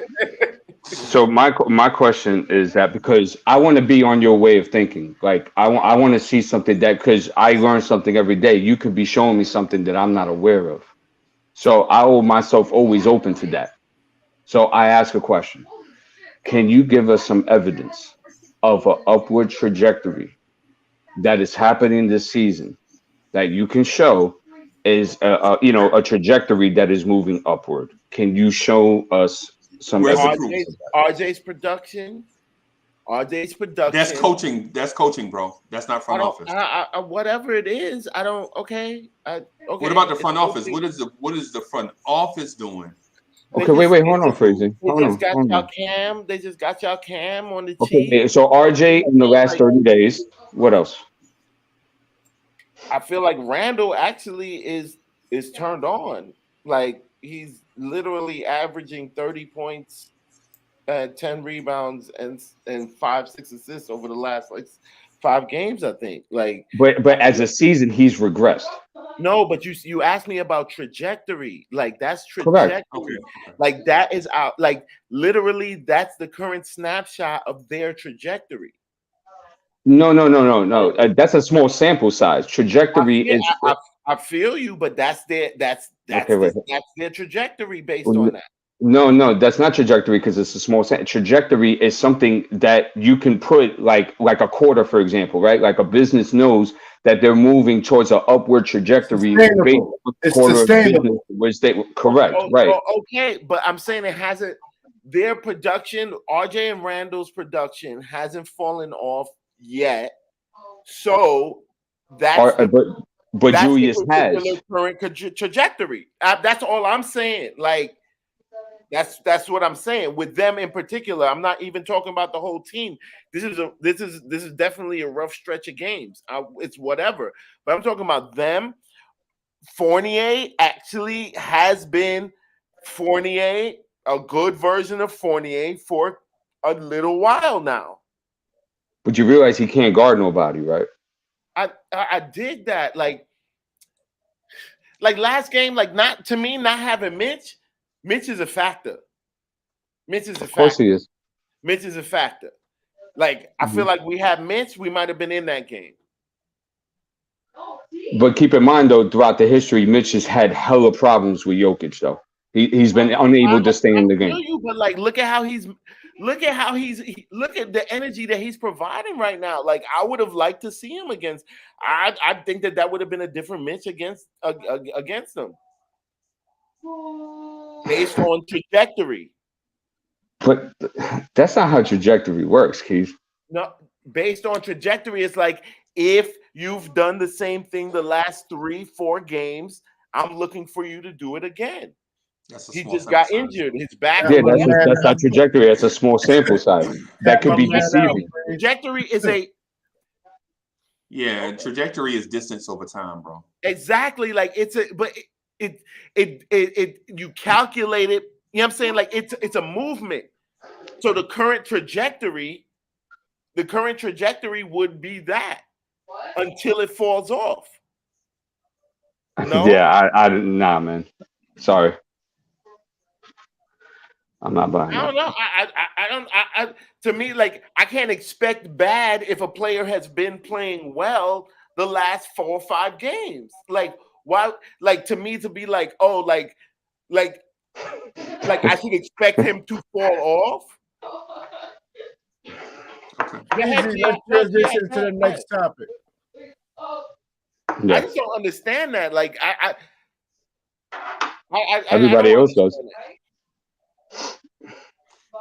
So my question is that, because I want to be on your way of thinking, like I want to see something that, because I learn something every day. You could be showing me something that I'm not aware of. So I hold myself always open to that. So I ask a question. Can you give us some evidence of an upward trajectory that is happening this season that you can show is a trajectory that is moving upward? Can you show us some RJ's production? That's coaching. That's coaching, bro. That's not front office. Whatever it is, I don't. Okay. What about the front office? What is the front office doing? Okay, wait, hold on, Freezy. They just got y'all Cam on the team. Okay, so RJ in the last 30 days. What else? I feel like Randall actually is turned on. Like he's literally averaging 30 points, 10 rebounds, and 5-6 assists over the last like 5 games. I think. Like, But as a season, he's regressed. no, but you asked me about trajectory. Like that's Correct. trajectory. Like that is out. Like literally, that's the current snapshot of their trajectory. No. That's a small sample size. Trajectory is I feel you, but that's their that's okay. Wait. that's their trajectory based on that. No, that's not trajectory because it's a small trajectory is something that you can put like a quarter, for example, right? Like a business knows that they're moving towards an upward trajectory. It's sustainable. Which they correct, right? Okay, but I'm saying it hasn't. Their production, RJ and Randall's production, hasn't fallen off yet. So that's but that's Julius has current trajectory. That's all I'm saying. Like. That's what I'm saying with them in particular. I'm not even talking about the whole team. This is definitely a rough stretch of games. It's whatever, but I'm talking about them. Fournier actually has been Fournier, a good version of Fournier for a little while now. But you realize he can't guard nobody, right? I did that. Like last game, like not having Mitch. Mitch is a factor. Of course he is. Mitch is a factor. Like, I feel like we had Mitch, we might have been in that game. But keep in mind, though, throughout the history, Mitch has had hella problems with Jokic, though. He's been unable to stay in the game. But like, look at the energy that he's providing right now. Like, I would have liked to see him against. I think that would have been a different Mitch against them. Based on trajectory. But that's not how trajectory works, Keith. No, based on trajectory, it's like if you've done the same thing the last 3-4 games, I'm looking for you to do it again. He just got injured. His back. Yeah, that's not trajectory. That's a small sample size. That could be deceiving. Trajectory is a. Yeah, trajectory is distance over time, bro. Exactly. Like it you calculate it, you know what I'm saying? Like it's a movement. So the current trajectory would be that until it falls off. No? Yeah, nah, man. Sorry. I'm not buying I don't know. I to me, like I can't expect bad if a player has been playing well the last 4 or 5 games. Like why? Like to me to be like, oh, like I should expect him to fall off. Let's transition to the next topic. I just don't understand that. Like everybody else does.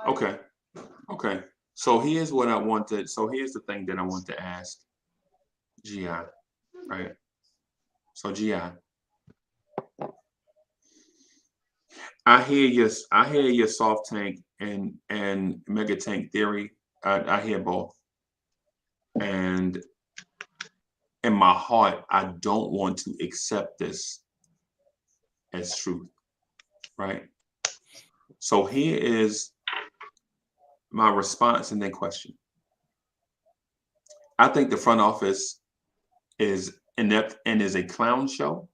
Okay. So here's what I wanted. So here's the thing that I want to ask G.I. Right. So G.I. I hear your soft tank and mega tank theory. I hear both. And in my heart, I don't want to accept this as truth. Right. So here is my response and then question. I think the front office is inept and is a clown show.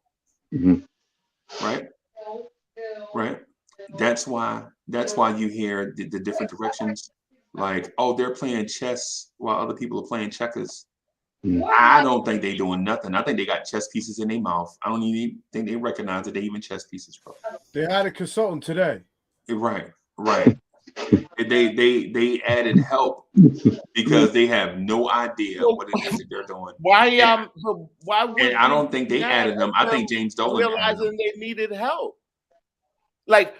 Mm-hmm. Right. That's why you hear the different directions. Like, oh, they're playing chess while other people are playing checkers. Mm-hmm. I don't think they're doing nothing. I think they got chess pieces in their mouth. I don't even think they recognize that they even chess pieces, bro. They had a consultant today. Right. They added help because they have no idea what it is that they're doing. Why would and I don't think they added them. I think James Dolan realizing they needed help. Like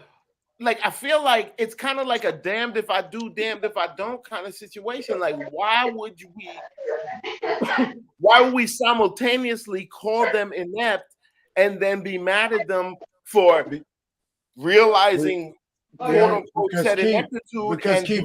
I feel like it's kind of like a damned if I do, damned if I don't kind of situation. Like why would we simultaneously call them inept and then be mad at them for realizing quote unquote said ineptitude because Keith,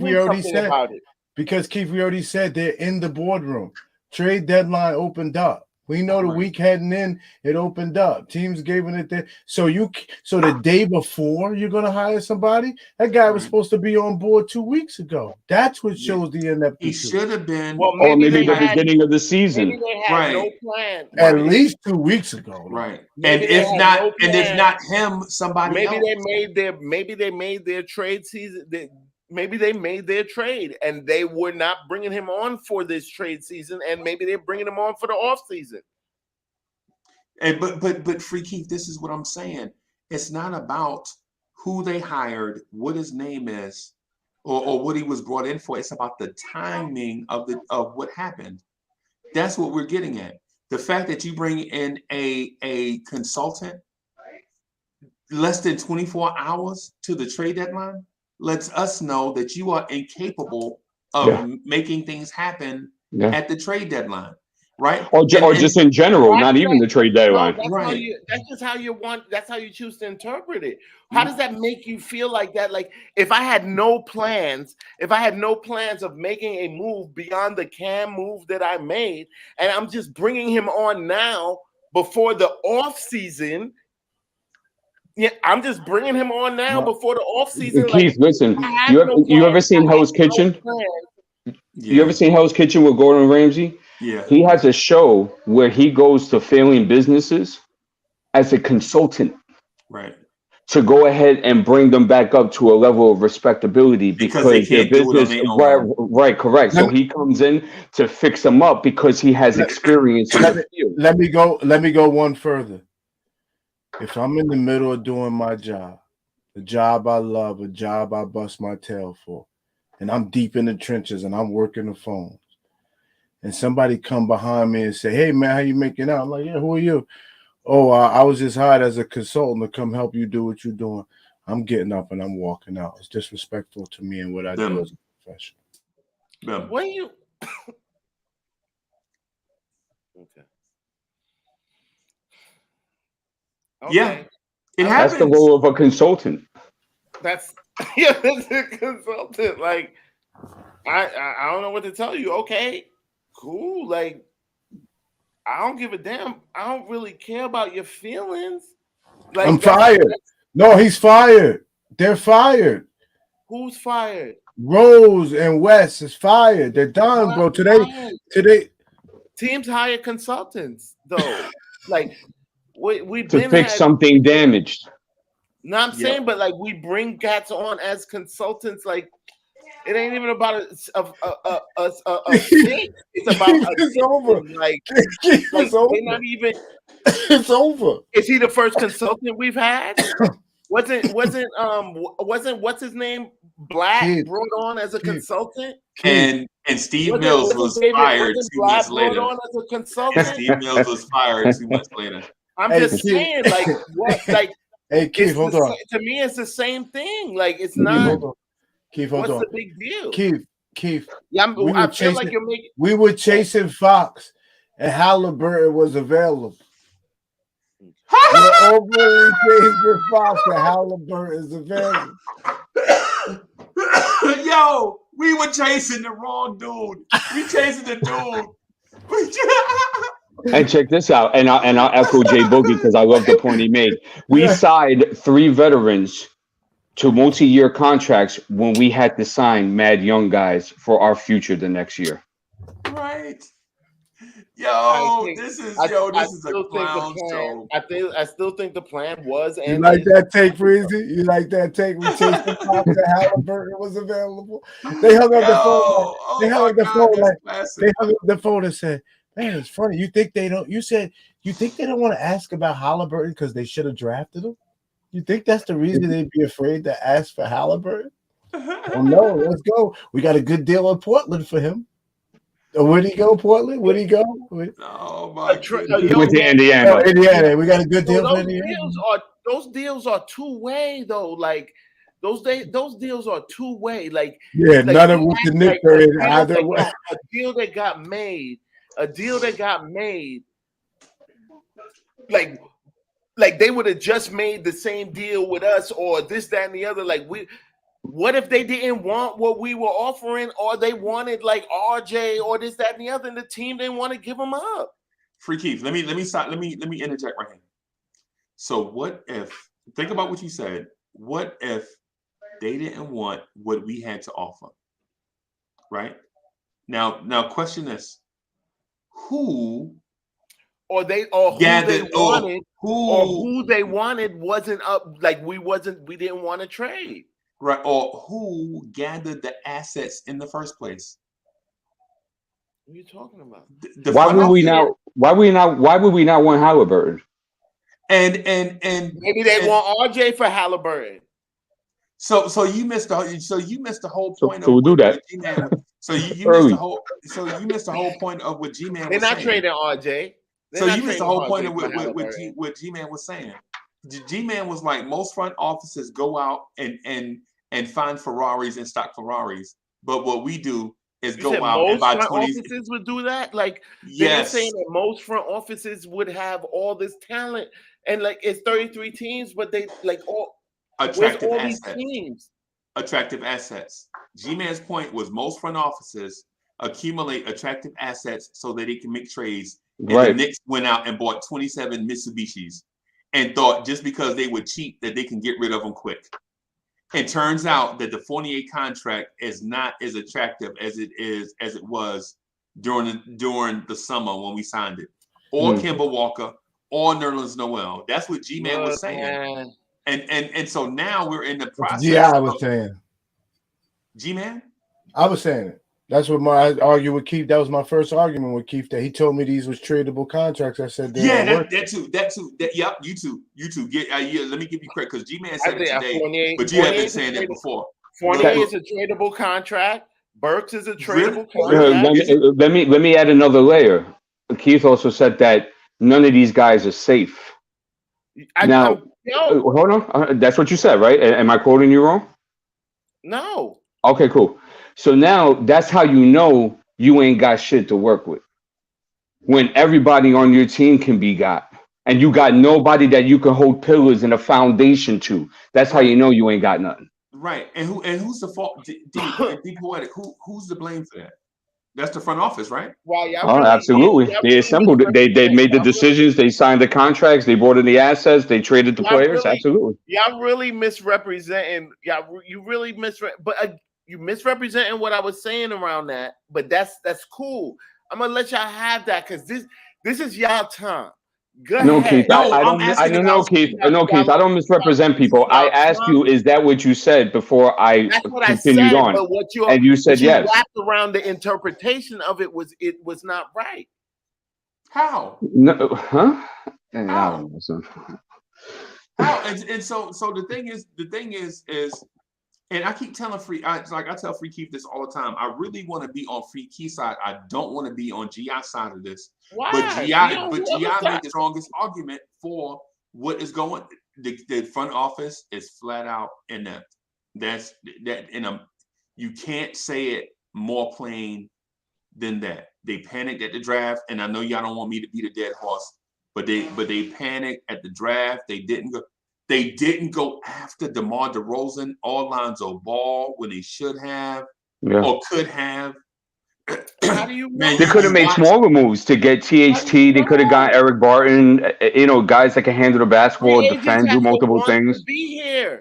we already said they're in the boardroom. Trade deadline opened up. We know the week heading in, it opened up. Teams gave it there. So the day before you're gonna hire somebody, that guy was supposed to be on board 2 weeks ago. That's what shows the ineptitude. He should have been. Well, Or maybe the beginning of the season. Maybe they had no plan. At least 2 weeks ago. Right. Maybe And they if had not, no and if plan. not him, somebody Maybe else. they made their trade season. Maybe they made their trade and they were not bringing him on for this trade season, and maybe they're bringing him on for the off season. And but Free Keith, this is what I'm saying. It's not about who they hired, what his name is, or what he was brought in for. It's about the timing of what happened. That's what we're getting at. The fact that you bring in a consultant less than 24 hours to the trade deadline lets us know that you are incapable of making things happen at the trade deadline, right? Or just in general, not even the trade deadline. That's just how you want. That's how you choose to interpret it. How does that make you feel like that? Like if I had no plans of making a move beyond the Cam move that I made, and I'm just bringing him on now before the off season. Yeah, I'm just bringing him on now before the off season. Keith, listen, you ever seen Hell's Kitchen? You ever seen Hell's Kitchen with Gordon Ramsay? Yeah. He has a show where he goes to failing businesses as a consultant. Right. To go ahead and bring them back up to a level of respectability because they can't their do it on business, their own. right, correct. So he comes in to fix them up because he has experience in the field. Let me go one further. If I'm in the middle of doing my job, a job I love, a job I bust my tail for, and I'm deep in the trenches and I'm working the phones, and somebody come behind me and say, "Hey man, how you making out?" I'm like, "Yeah, who are you?" "Oh, I was just hired as a consultant to come help you do what you're doing." I'm getting up and I'm walking out. It's disrespectful to me and what I do as a professional. When you Yeah, it happens. That's the role of a consultant. That's a consultant. Like I don't know what to tell you. Okay, cool. Like I don't give a damn. I don't really care about your feelings. Like I'm fired. No, he's fired. They're fired. Who's fired? Rose and West is fired. They're done, bro. Today. Teams hire consultants, though. Like we've to been fix something damaged. No, I'm saying, but like we bring cats on as consultants. Like it ain't even about a stick. It's about it's over. Like it's over. They're not even. It's over. Is he the first consultant we've had? Wasn't what's his name Black brought on as a consultant? And Steve Mills was fired 2 months later. On as a consultant? Steve Mills was fired 2 months later. I'm just saying, like what, like. Hey Keith, hold on. To me, it's the same thing. Like it's not. Keith, hold on. What's the big deal? Keith. Yeah, I feel like you're making. We were chasing Fox, and Halliburton was available. We're overly chasing Fox, and Halliburton is available. Yo, we were chasing the wrong dude. We chasing the dude. And check this out, and I'll echo Jay Boogie because I love the point he made. We signed 3 veterans to multi-year contracts when we had to sign mad young guys for our future the next year. Right. This is a clown show. I still think the plan was. You like that take, Freezy? You like that take? We chased the Fox and Halliburton was available. They hung up the phone. They hung up the phone. They hung up the phone and said, "Man, it's funny. You think they don't? You said you think they don't want to ask about Halliburton because they should have drafted him? You think that's the reason they'd be afraid to ask for Halliburton? Oh no, let's go. We got a good deal in Portland for him. Where'd he go? Portland? Where'd he go? Oh my God. He went to Indiana. Indiana. We got a good deal for Indiana. Those deals are two-way though. Like those deals are two-way. Like none of them with the Knicks are in either way. A deal that got made. Like they would have just made the same deal with us or this, that, and the other. Like what if they didn't want what we were offering, or they wanted like RJ or this, that, and the other, and the team didn't want to give them up? Free Keith, let me interject right here. So what if, think about what you said, what if they didn't want what we had to offer? Right? Now question this. Who or they gathered who they wanted wasn't up, like we didn't want to trade. Right, or who gathered the assets in the first place? What are you talking about? Why would we not want Halliburton? And maybe they want RJ for Halliburton. So you missed the whole point so we'll do that. G-Man. So you missed the whole point of what G-Man was saying. They're not trading RJ. So you missed the whole point of what G-Man was saying. G-Man was like, most front offices go out and find Ferraris and stock Ferraris, but what we do is go out and buy 20. Offices would do that. Like, yes, they're saying that most front offices would have all this talent, and like it's 33 teams, but they like all attractive all assets. These teams. Attractive assets. G-Man's point was most front offices accumulate attractive assets so that they can make trades. And the Knicks went out and bought 27 Mitsubishis and thought just because they were cheap that they can get rid of them quick. It turns out that the Fournier contract is not as attractive as it was during the summer when we signed it, or Kemba Walker, or Nerlens Noel. That's what G-Man was saying. And so now we're in the process. Yeah, I was saying. G-Man? I was saying it. That's what I argued with Keith. That was my first argument with Keith, that he told me these was tradable contracts. I said, that too. Yep, you too. Yeah, let me give you credit because G-Man said it today, but you have been saying it before. Fournier is a tradable contract. Burks is a tradable contract. Let me add another layer. Keith also said that none of these guys are safe. Hold on. That's what you said, right? Am I quoting you wrong? No. Okay, cool. So now that's how you know you ain't got shit to work with. When everybody on your team can be got, and you got nobody that you can hold pillars and a foundation to. That's how you know you ain't got nothing. Right. And who's the fault? D Poetic. Who's to blame for that? That's the front office, right? Well, absolutely. They assembled it. They made the decisions. They signed the contracts. They brought in the assets. They traded the players. Absolutely. Y'all really misrepresenting. You misrepresenting what I was saying around that. But that's cool. I'm gonna let y'all have that because this is y'all time. Go ahead. Keith. I don't Keith. I don't misrepresent people. I asked you, is that what you said before I continued on? But and you said yes. Wrapped around the interpretation of it was not right. How? No, huh? How? How? And so the thing is, and I keep telling I tell Free Keith this all the time. I really want to be on Free Keith side. I don't want to be on GI side of this. Why? But GI made the strongest argument for what is going. The front office is flat out inept. That's that. And you can't say it more plain than that. They panicked at the draft, and I know y'all don't want me to be the dead horse, but they panicked at the draft. They didn't go after DeMar DeRozan or Lonzo Ball when they should have or could have. How do you they could have made smaller moves to get THT. They could have got Eric Barton. Guys that can handle the basketball, defend, do multiple things.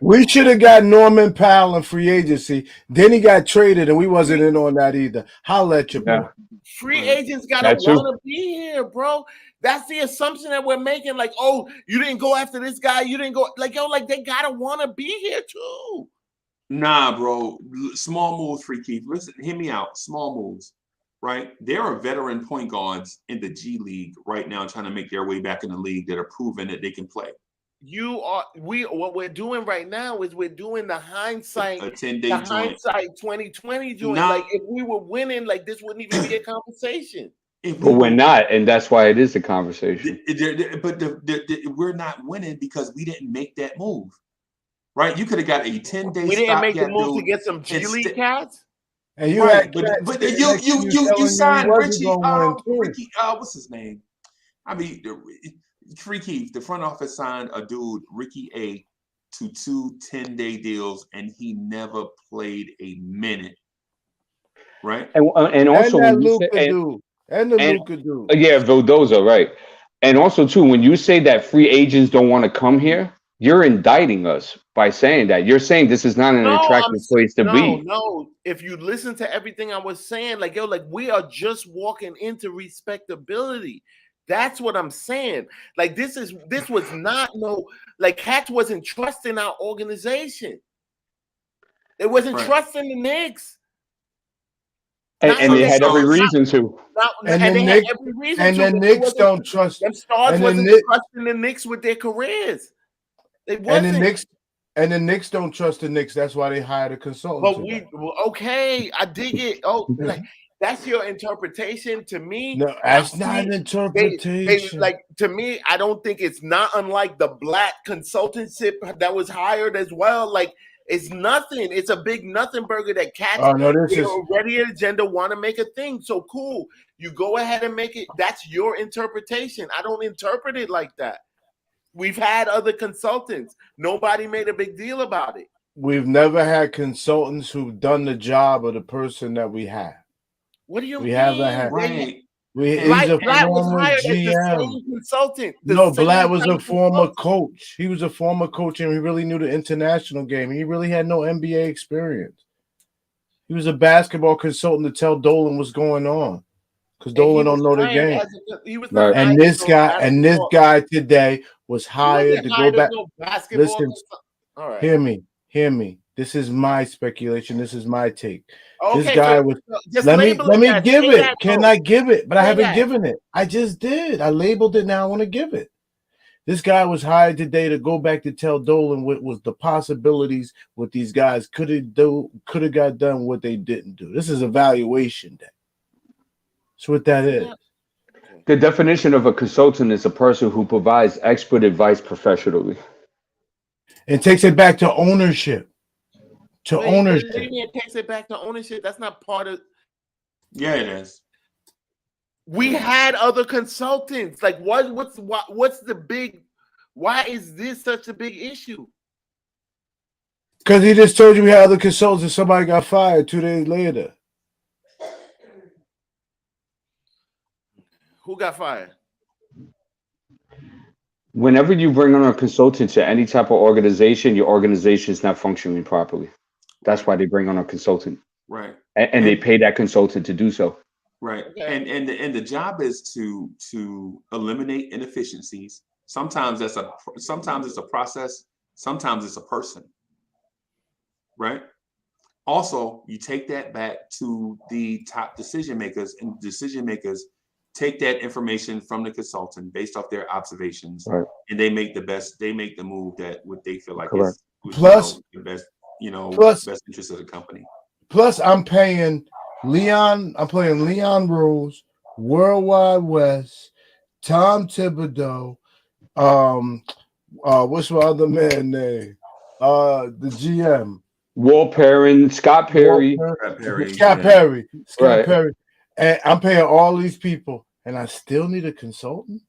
We should have got Norman Powell in free agency. Then he got traded, and we wasn't in on that either. Holla at your boy. Free agents gotta want to be here, bro. That's the assumption that we're making. Like, oh, you didn't go after this guy. You didn't go. Like, they gotta want to be here too. Nah, bro. Small moves, Free Keith. Listen, hear me out. Small moves, right? There are veteran point guards in the G League right now trying to make their way back in the league that are proving that they can play. What we're doing right now is we're doing the hindsight, a 10-day joint. Hindsight 2020 joint. Like, if we were winning, like, this wouldn't even be a conversation. But we're not, and that's why it is a conversation. But we're not winning because we didn't make that move, right? You could have got a 10-day. We didn't make the move to get some G League cats. And you had, but you signed Richie. Ricky, what's his name? I mean, Free Keith. The front office signed a dude, Ricky A, to 2 10-day deals, and he never played a minute. Right, and also And the And Luka dude. yeah, Vildoza, right. And also too, when you say that free agents don't want to come here, you're indicting us by saying that. You're saying this is not an No, attractive place to be. no. If you listen to everything I was saying, like yo, like we are just walking into respectability. That's what I'm saying. Like this was not no like Cats wasn't trusting our organization. They wasn't Right. trusting the Knicks. And they had every reason to. And And the they had Knicks every reason and to. the but Knicks don't trust. them stars And the wasn't Knicks trusting the Knicks with their careers. They and wasn't. the Knicks don't trust the Knicks. That's why they hired a consultant. But okay, I dig it. Oh, like that's your interpretation. To me, No, that's not an interpretation. like to me, I don't think it's not unlike the black consultancy that was hired as well. Like it's nothing. It's a big nothing burger that Cats already an agenda want to make a thing. So cool. You go ahead and make it. That's your interpretation. I don't interpret it like that. We've had other consultants. Nobody made a big deal about it. We've never had consultants who've done the job of the person that we have. What do you mean? We haven't had. Right. He's a Blatt was former hired GM. as the same consultant. No, Blatt was a former coach. He was a former coach, and he really knew the international game. He really had no NBA experience. He was a basketball consultant to tell Dolan what's going on, because Dolan don't know the game. And this guy today was hired to go back. Listen, all right. Hear me. This is my speculation. This is my take. Okay, this guy was. Let me give it. Can I give it? But I haven't given it. I just did. I labeled it. Now I want to give it. This guy was hired today to go back to tell Dolan what was the possibilities, what these guys could have got done, what they didn't do. This is evaluation day. That's what that is. The definition of a consultant is a person who provides expert advice professionally. It takes it back to ownership. It takes it back to ownership. That's not part of. Yeah, it is. We had other consultants. Like, what's the big? Why is this such a big issue? Because he just told you we had other consultants and somebody got fired 2 days later. Who got fired? Whenever you bring on a consultant to any type of organization, your organization is not functioning properly. That's why they bring on a consultant. Right. And they pay that consultant to do so. Right. Okay. And the job is to eliminate inefficiencies. Sometimes it's a process, sometimes it's a person. Right? Also, you take that back to the top decision makers, and decision makers take that information from the consultant based off their observations, right, and they make the move that what they feel like is the best, best interest of the company. Plus, I'm paying Leon Rose, Worldwide West, Tom Thibodeau, what's my other man name? The GM. Walt Perrin, Scott Perry. Scott Perry. And I'm paying all these people, and I still need a consultant.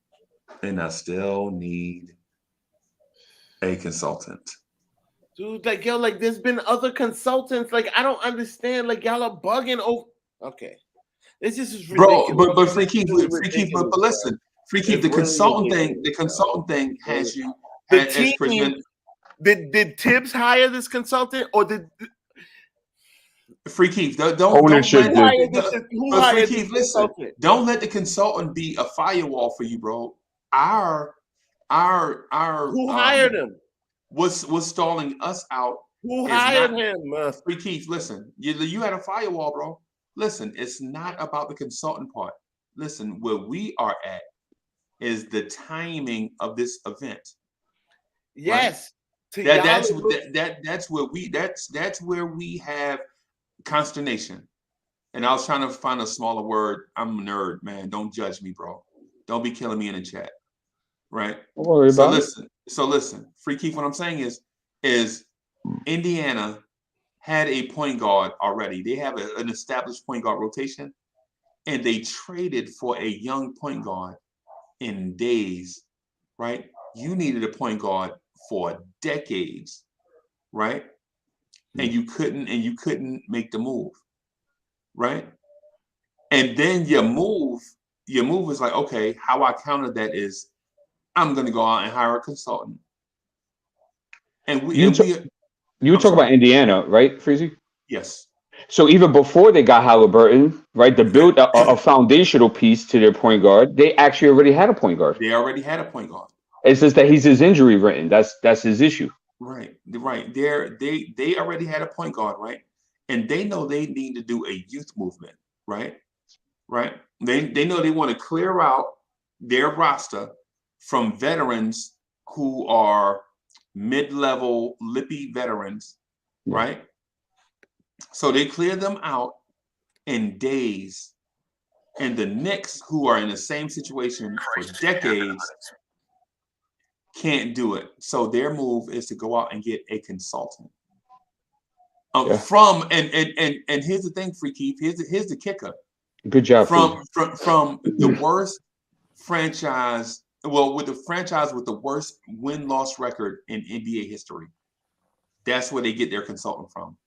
And I still need a consultant. Dude, like, yo, like, there's been other consultants. Like, I don't understand. Like, y'all are bugging over. Okay. This is ridiculous. Bro, but Free Keith, but listen, Free Keith, the consultant thing has you. Did Tibbs hire this consultant, or did Free Keith, don't let the consultant be a firewall for you, bro. Our who hired him? What's stalling us out? Who hired him? Free Keith, listen, you had a firewall, bro. Listen, it's not about the consultant part. Listen, where we are at is the timing of this event. Yes, right? That's where we have consternation. And I was trying to find a smaller word. I'm a nerd, man. Don't judge me, bro. Don't be killing me in the chat. Right? Don't worry about it. So listen, Free Keith, what I'm saying is Indiana had a point guard already. They have an established point guard rotation, and they traded for a young point guard in days, right? You needed a point guard for decades, right? And you couldn't make the move, right? And then your move is like, okay, how I counter that is I'm going to go out and hire a consultant. And You I'm talk about sorry. Indiana, right, Freezy? Yes. So even before they got Halliburton, right, to build a foundational piece to their point guard, they actually already had a point guard. They already had a point guard. It's just that he's his injury written. That's his issue. Right. They already had a point guard, right? And they know they need to do a youth movement, right? Right. They know they want to clear out their roster from veterans who are mid-level lippy veterans, Yeah. right? So they clear them out in days. And the Knicks, who are in the same situation for decades, can't do it. So their move is to go out and get a consultant. Yeah. And here's the thing, Free Keith. Here's the kicker. Good job. From the worst franchise, with the franchise with the worst win-loss record in NBA history. That's where they get their consultant from.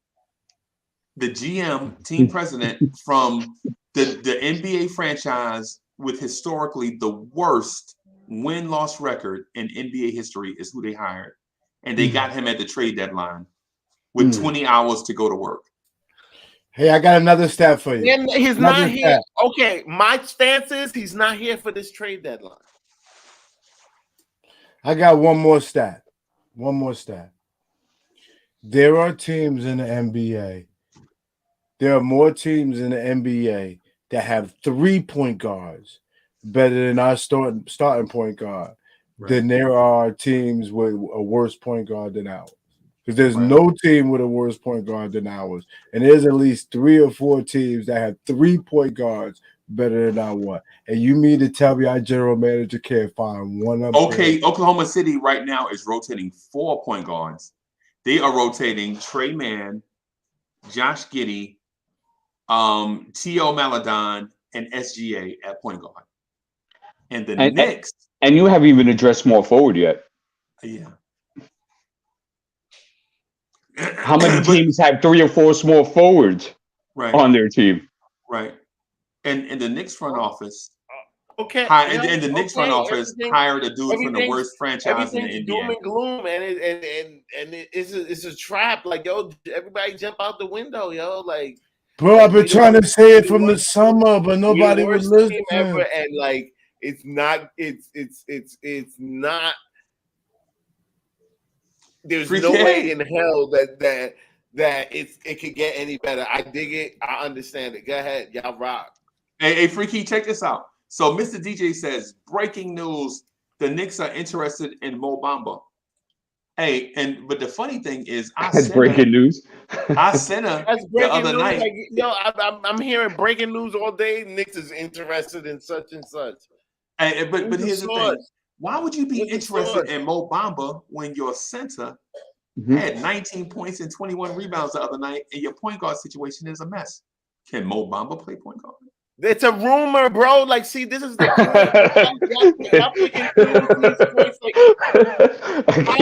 The GM, team president from the NBA franchise with historically the worst win-loss record in NBA history is who they hired. And they got him at the trade deadline with 20 hours to go to work. Hey, I got another stat for you. And he's not here. Okay, my stance is he's not here for this trade deadline. I got one more stat. There are teams in the NBA. There are more teams in the NBA that have 3 point guards better than our starting point guard than there are teams with a worse point guard than ours. Because there's no team with a worse point guard than ours. And there's at least 3 or 4 teams that have 3 point guards better than our one. And you mean to tell me our general manager can't find one of them? Okay, Oklahoma City right now is rotating 4 point guards. They are rotating Trey Mann, Josh Giddey, T.O. Maladon, and SGA at point guard. And the Knicks. And you haven't even addressed small forward yet. Yeah. How many teams have 3 or 4 small forwards on their team? Right. And the Knicks front office. Okay. And the Knicks front office hired a dude from the worst franchise in the NBA. Doom and gloom, and it's a trap. Like, yo, everybody jump out the window, yo. Like, bro, I've been trying to say it from the summer, but nobody was listening. And like, it's not. There's no way in hell that it could get any better. I dig it. I understand it. Go ahead, y'all rock. Hey, Freaky, check this out. So Mr. DJ says, breaking news, the Knicks are interested in Mo Bamba. Hey, but the funny thing is, That's breaking news. I sent her the other night. Like, yo, I'm hearing breaking news all day. Knicks is interested in such and such. Hey, but here's the thing. Why would you be interested in Mo Bamba when your center had 19 points and 21 rebounds the other night and your point guard situation is a mess? Can Mo Bamba play point guard? It's a rumor, bro. Like, see, this is the how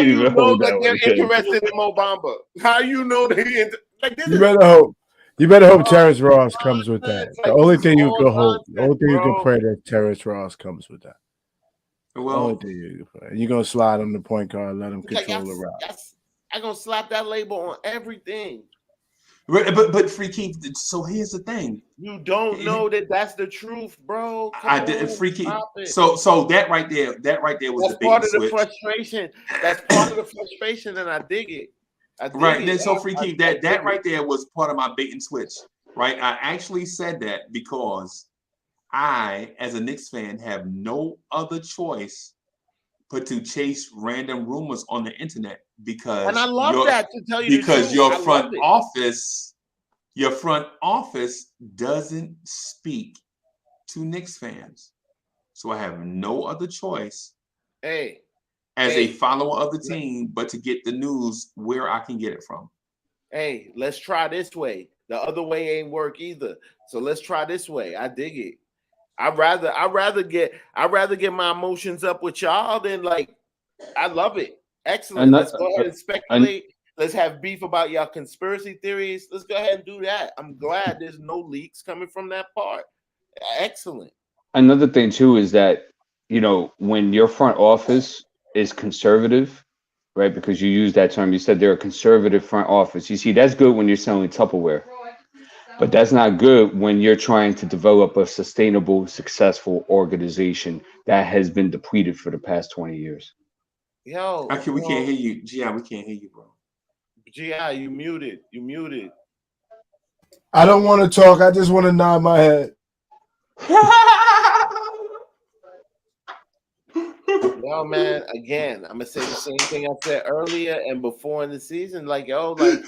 you know that they're interested in Mo Bamba? How you know they like this? You better hope Terrence Ross comes with that. The only thing you can hope, the only thing you can pray that Terrence Ross comes with that. Well, you're gonna slide him the point guard, let him control the route. I'm gonna slap that label on everything. But Freaky. So here's the thing. You don't know that that's the truth, bro. I didn't Freaky. So that right there was that's part of the frustration. That's part of the frustration, and I dig it. Right. Then so Freaky, that right there was part of my bait and switch. Right. I actually said that because I, as a Knicks fan, have no other choice but to chase random rumors on the internet because and I love that to tell you because your front office doesn't speak to Knicks fans. So I have no other choice as a follower of the team but to get the news where I can get it from. Hey, let's try this way. The other way ain't work either. So let's try this way. I dig it. I'd rather get my emotions up with y'all than like I love it. Excellent. Let's go ahead and speculate. Let's have beef about y'all conspiracy theories. Let's go ahead and do that. I'm glad there's no leaks coming from that part. excellent. Another thing too is that, you know, when your front office is conservative, right? Because you use that term, you said they're a conservative front office. You see, that's good when you're selling Tupperware, but that's not good when you're trying to develop a sustainable, successful organization that has been depleted for the past 20 years. Yo, Okay, we can't hear you, Gi. We can't hear you, bro. GI, you muted. You muted. I don't want to talk. I just want to nod my head. Yo, man, again, I'm gonna say the same thing I said earlier and before in the season. Like, yo, like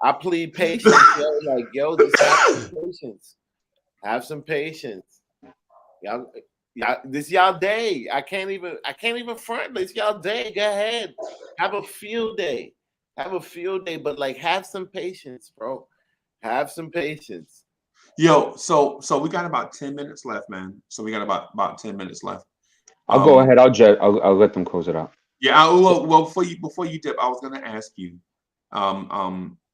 I plead patience, yo. Like, yo, just have some patience. Have some patience. Y'all, this y'all day. I can't even front. This y'all day. Go ahead. Have a field day. Have a field day, but like have some patience, bro. Have some patience. Yo, so we got about 10 minutes left, man. So we got about 10 minutes left. I'll go ahead. I'll let them close it out. Yeah. Well, before you dip, I was gonna ask you,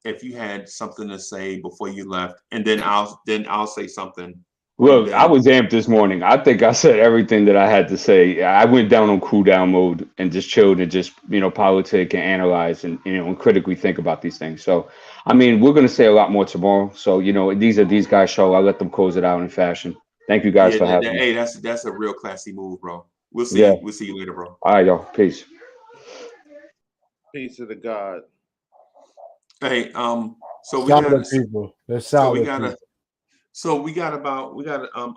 if you had something to say before you left, and then I'll say something. Look, I was amped this morning. I think I said everything that I had to say. I went down on cool down mode and just chilled and just, you know, politic and analyze and, you know, and critically think about these things. So, I mean, we're going to say a lot more tomorrow. So, you know, these are these guys' show. I'll let them close it out in fashion. Thank you guys for having me. Hey, that's a real classy move, bro. We'll see. Yeah. We'll see you later, bro. All right, y'all. Peace. Peace to the God. Hey, so we Solid got people. They're so solid we got people.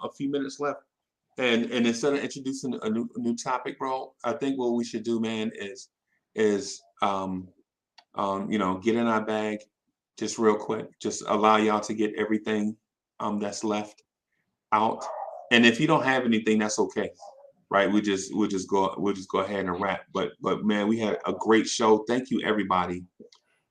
a few minutes left, and instead of introducing a new topic, bro, I think what we should do, man, is you know, get in our bag, just real quick, just allow y'all to get everything that's left out, and if you don't have anything, that's okay, right? We'll just go ahead and wrap. But man, we had a great show. Thank you everybody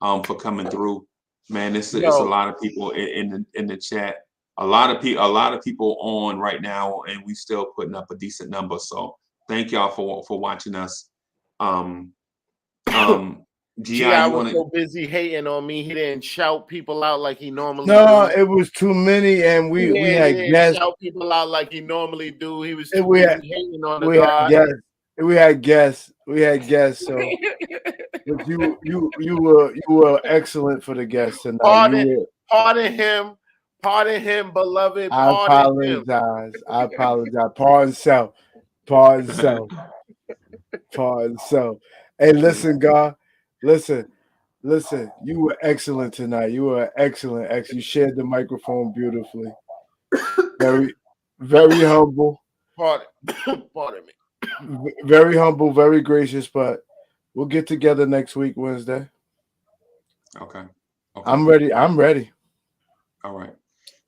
for coming through. Man, it's a lot of people in the chat. A lot of people on right now, and we still putting up a decent number. So thank y'all for watching us. GI, I you was want so busy hating on me, he didn't shout people out like he normally No, do. it was too many, and we had He didn't guests. shout people out like he normally do. He was And too we busy had- hating on the We had God. guests. We had guests. So, but you were excellent for the guests tonight. Pardon him, beloved. I Pardon him. apologize. Pardon self. Hey, listen, God. Listen. You were excellent tonight. You were excellent. You shared the microphone beautifully. Very humble. Pardon me. Very humble, very gracious, but we'll get together next week, Wednesday. Okay. I'm ready. All right.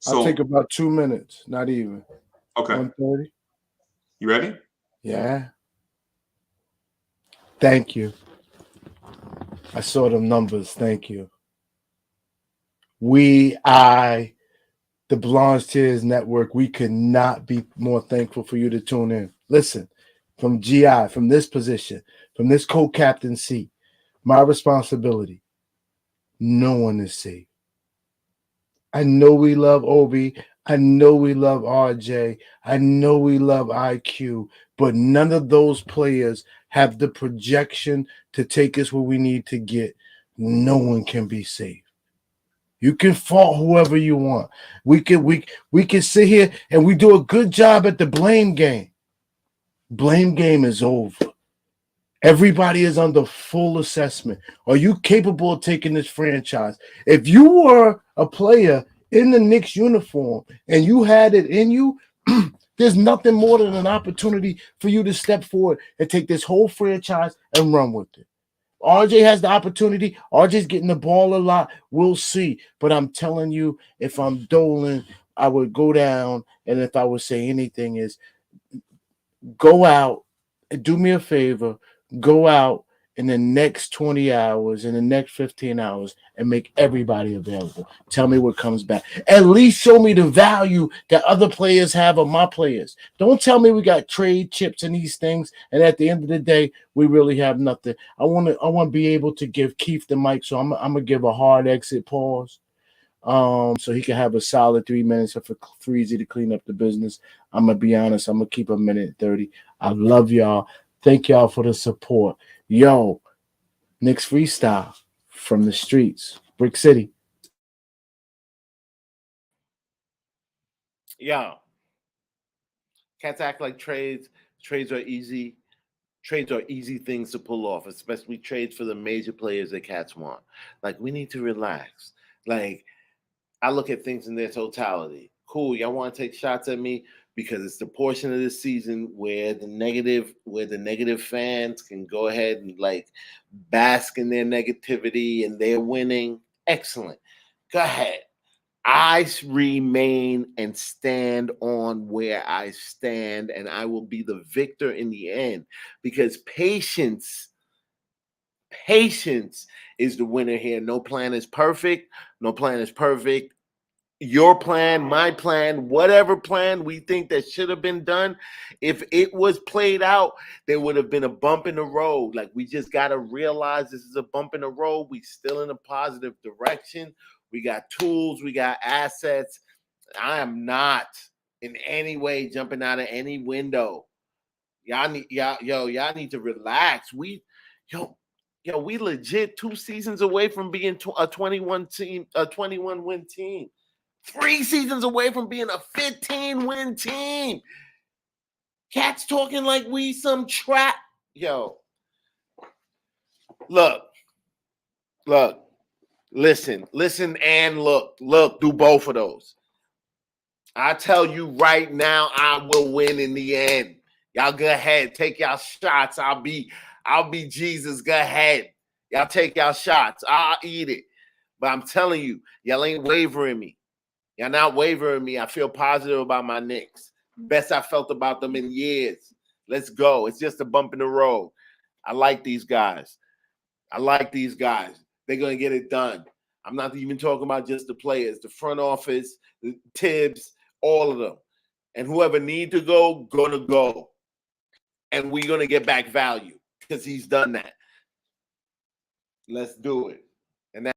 I'll take about 2 minutes, not even. Okay. 1:30. You ready? Yeah. Thank you. I saw them numbers. Thank you. The Blondes Tears Network, we could not be more thankful for you to tune in. Listen, from GI, from this position, from this co-captain seat, my responsibility, no one is safe. I know we love Obi. I know we love RJ. I know we love IQ, but none of those players have the projection to take us where we need to get. No one can be safe. You can fault whoever you want. We can sit here and we do a good job at the blame game. Blame game is over. Everybody is under full assessment. Are you capable of taking this franchise? If you were a player in the Knicks uniform and you had it in you, there's nothing more than an opportunity for you to step forward and take this whole franchise and run with it. RJ has the opportunity. RJ's getting the ball a lot. We'll see. But I'm telling you, if I'm Dolan, I would go down. And if I would say anything is go out and do me a favor. Go out in the next 20 hours, in the next 15 hours, and make everybody available. Tell me what comes back. At least show me the value that other players have of my players. Don't tell me we got trade chips and these things, and at the end of the day, we really have nothing. I want to be able to give Keith the mic, so I'm gonna give a hard exit pause. so he can have a solid 3 minutes for Freezy to clean up the business. I'm gonna be honest. I'm gonna keep a minute 30. I love y'all. Thank y'all for the support. Yo, Knicks Freestyle from the streets, Brick City. Yeah. Cats act like trades. Trades are easy. Trades are easy things to pull off, especially trades for the major players that Cats want. Like, we need to relax. Like, I look at things in their totality. Cool, y'all want to take shots at me because it's the portion of the season where the negative fans can go ahead and like bask in their negativity and they're winning. Excellent. Go ahead. I remain and stand on where I stand, and I will be the victor in the end because patience is the winner here. No plan is perfect. No plan is perfect. Your plan, my plan, whatever plan we think that should have been done, if it was played out, there would have been a bump in the road. Like, we just got to realize this is a bump in the road. We still in a positive direction. We got tools. We got assets. I am not in any way jumping out of any window. Y'all need to relax. We legit 2 seasons away from being a 21 win team. 3 seasons away from being a 15-win team. Cats talking like we some trap. Yo. Look, listen, and look, do both of those. I tell you right now, I will win in the end. Y'all go ahead, take y'all shots. I'll be Jesus. Go ahead. Y'all take y'all shots. I'll eat it. But I'm telling you, y'all ain't wavering me. Y'all not wavering me. I feel positive about my Knicks. Best I felt about them in years. Let's go. It's just a bump in the road. I like these guys. They're going to get it done. I'm not even talking about just the players, the front office, the Tibbs, all of them. And whoever need to go, going to go. And we're going to get back value because he's done that. Let's do it. And that.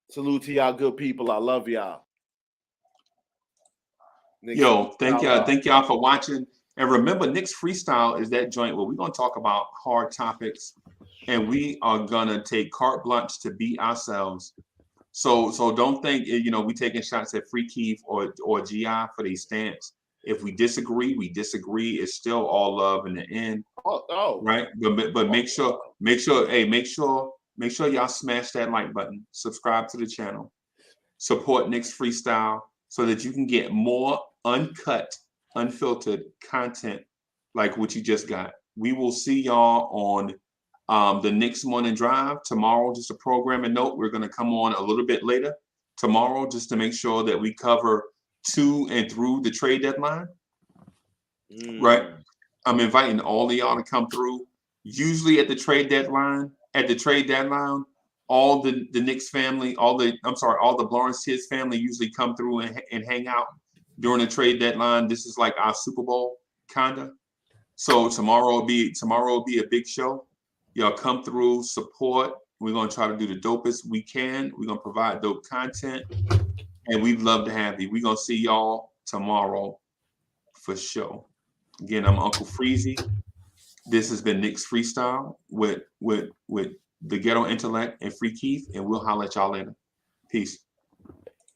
Salute to y'all good people. I love y'all. Yo, thank y'all for watching. And remember, Knicks Freestyle is that joint where we're going to talk about hard topics and we are going to take carte blanche to be ourselves. So don't think, we taking shots at Free Keith or GI for their stance. If we disagree, we disagree. It's still all love in the end. Right? But make sure y'all smash that like button, subscribe to the channel, support Knicks Freestyle so that you can get more uncut, unfiltered content like what you just got. We will see y'all on the Knicks Morning Drive tomorrow. Just a programming note, we're going to come on a little bit later tomorrow just to make sure that we cover to and through the trade deadline. Right? I'm inviting all of y'all to come through. Usually at the trade deadline, all the Knicks family, all the Lawrence Tibbs family usually come through and hang out during the trade deadline. This is like our Super Bowl, kinda. So tomorrow will be a big show. Y'all come through, support. We're gonna try to do the dopest we can. We're gonna provide dope content, and we'd love to have you. We're gonna see y'all tomorrow for sure. Again, I'm Uncle Freezy. This has been Knicks Freestyle with the Ghetto Intellect and Free Keith, and we'll holler at y'all later. Peace.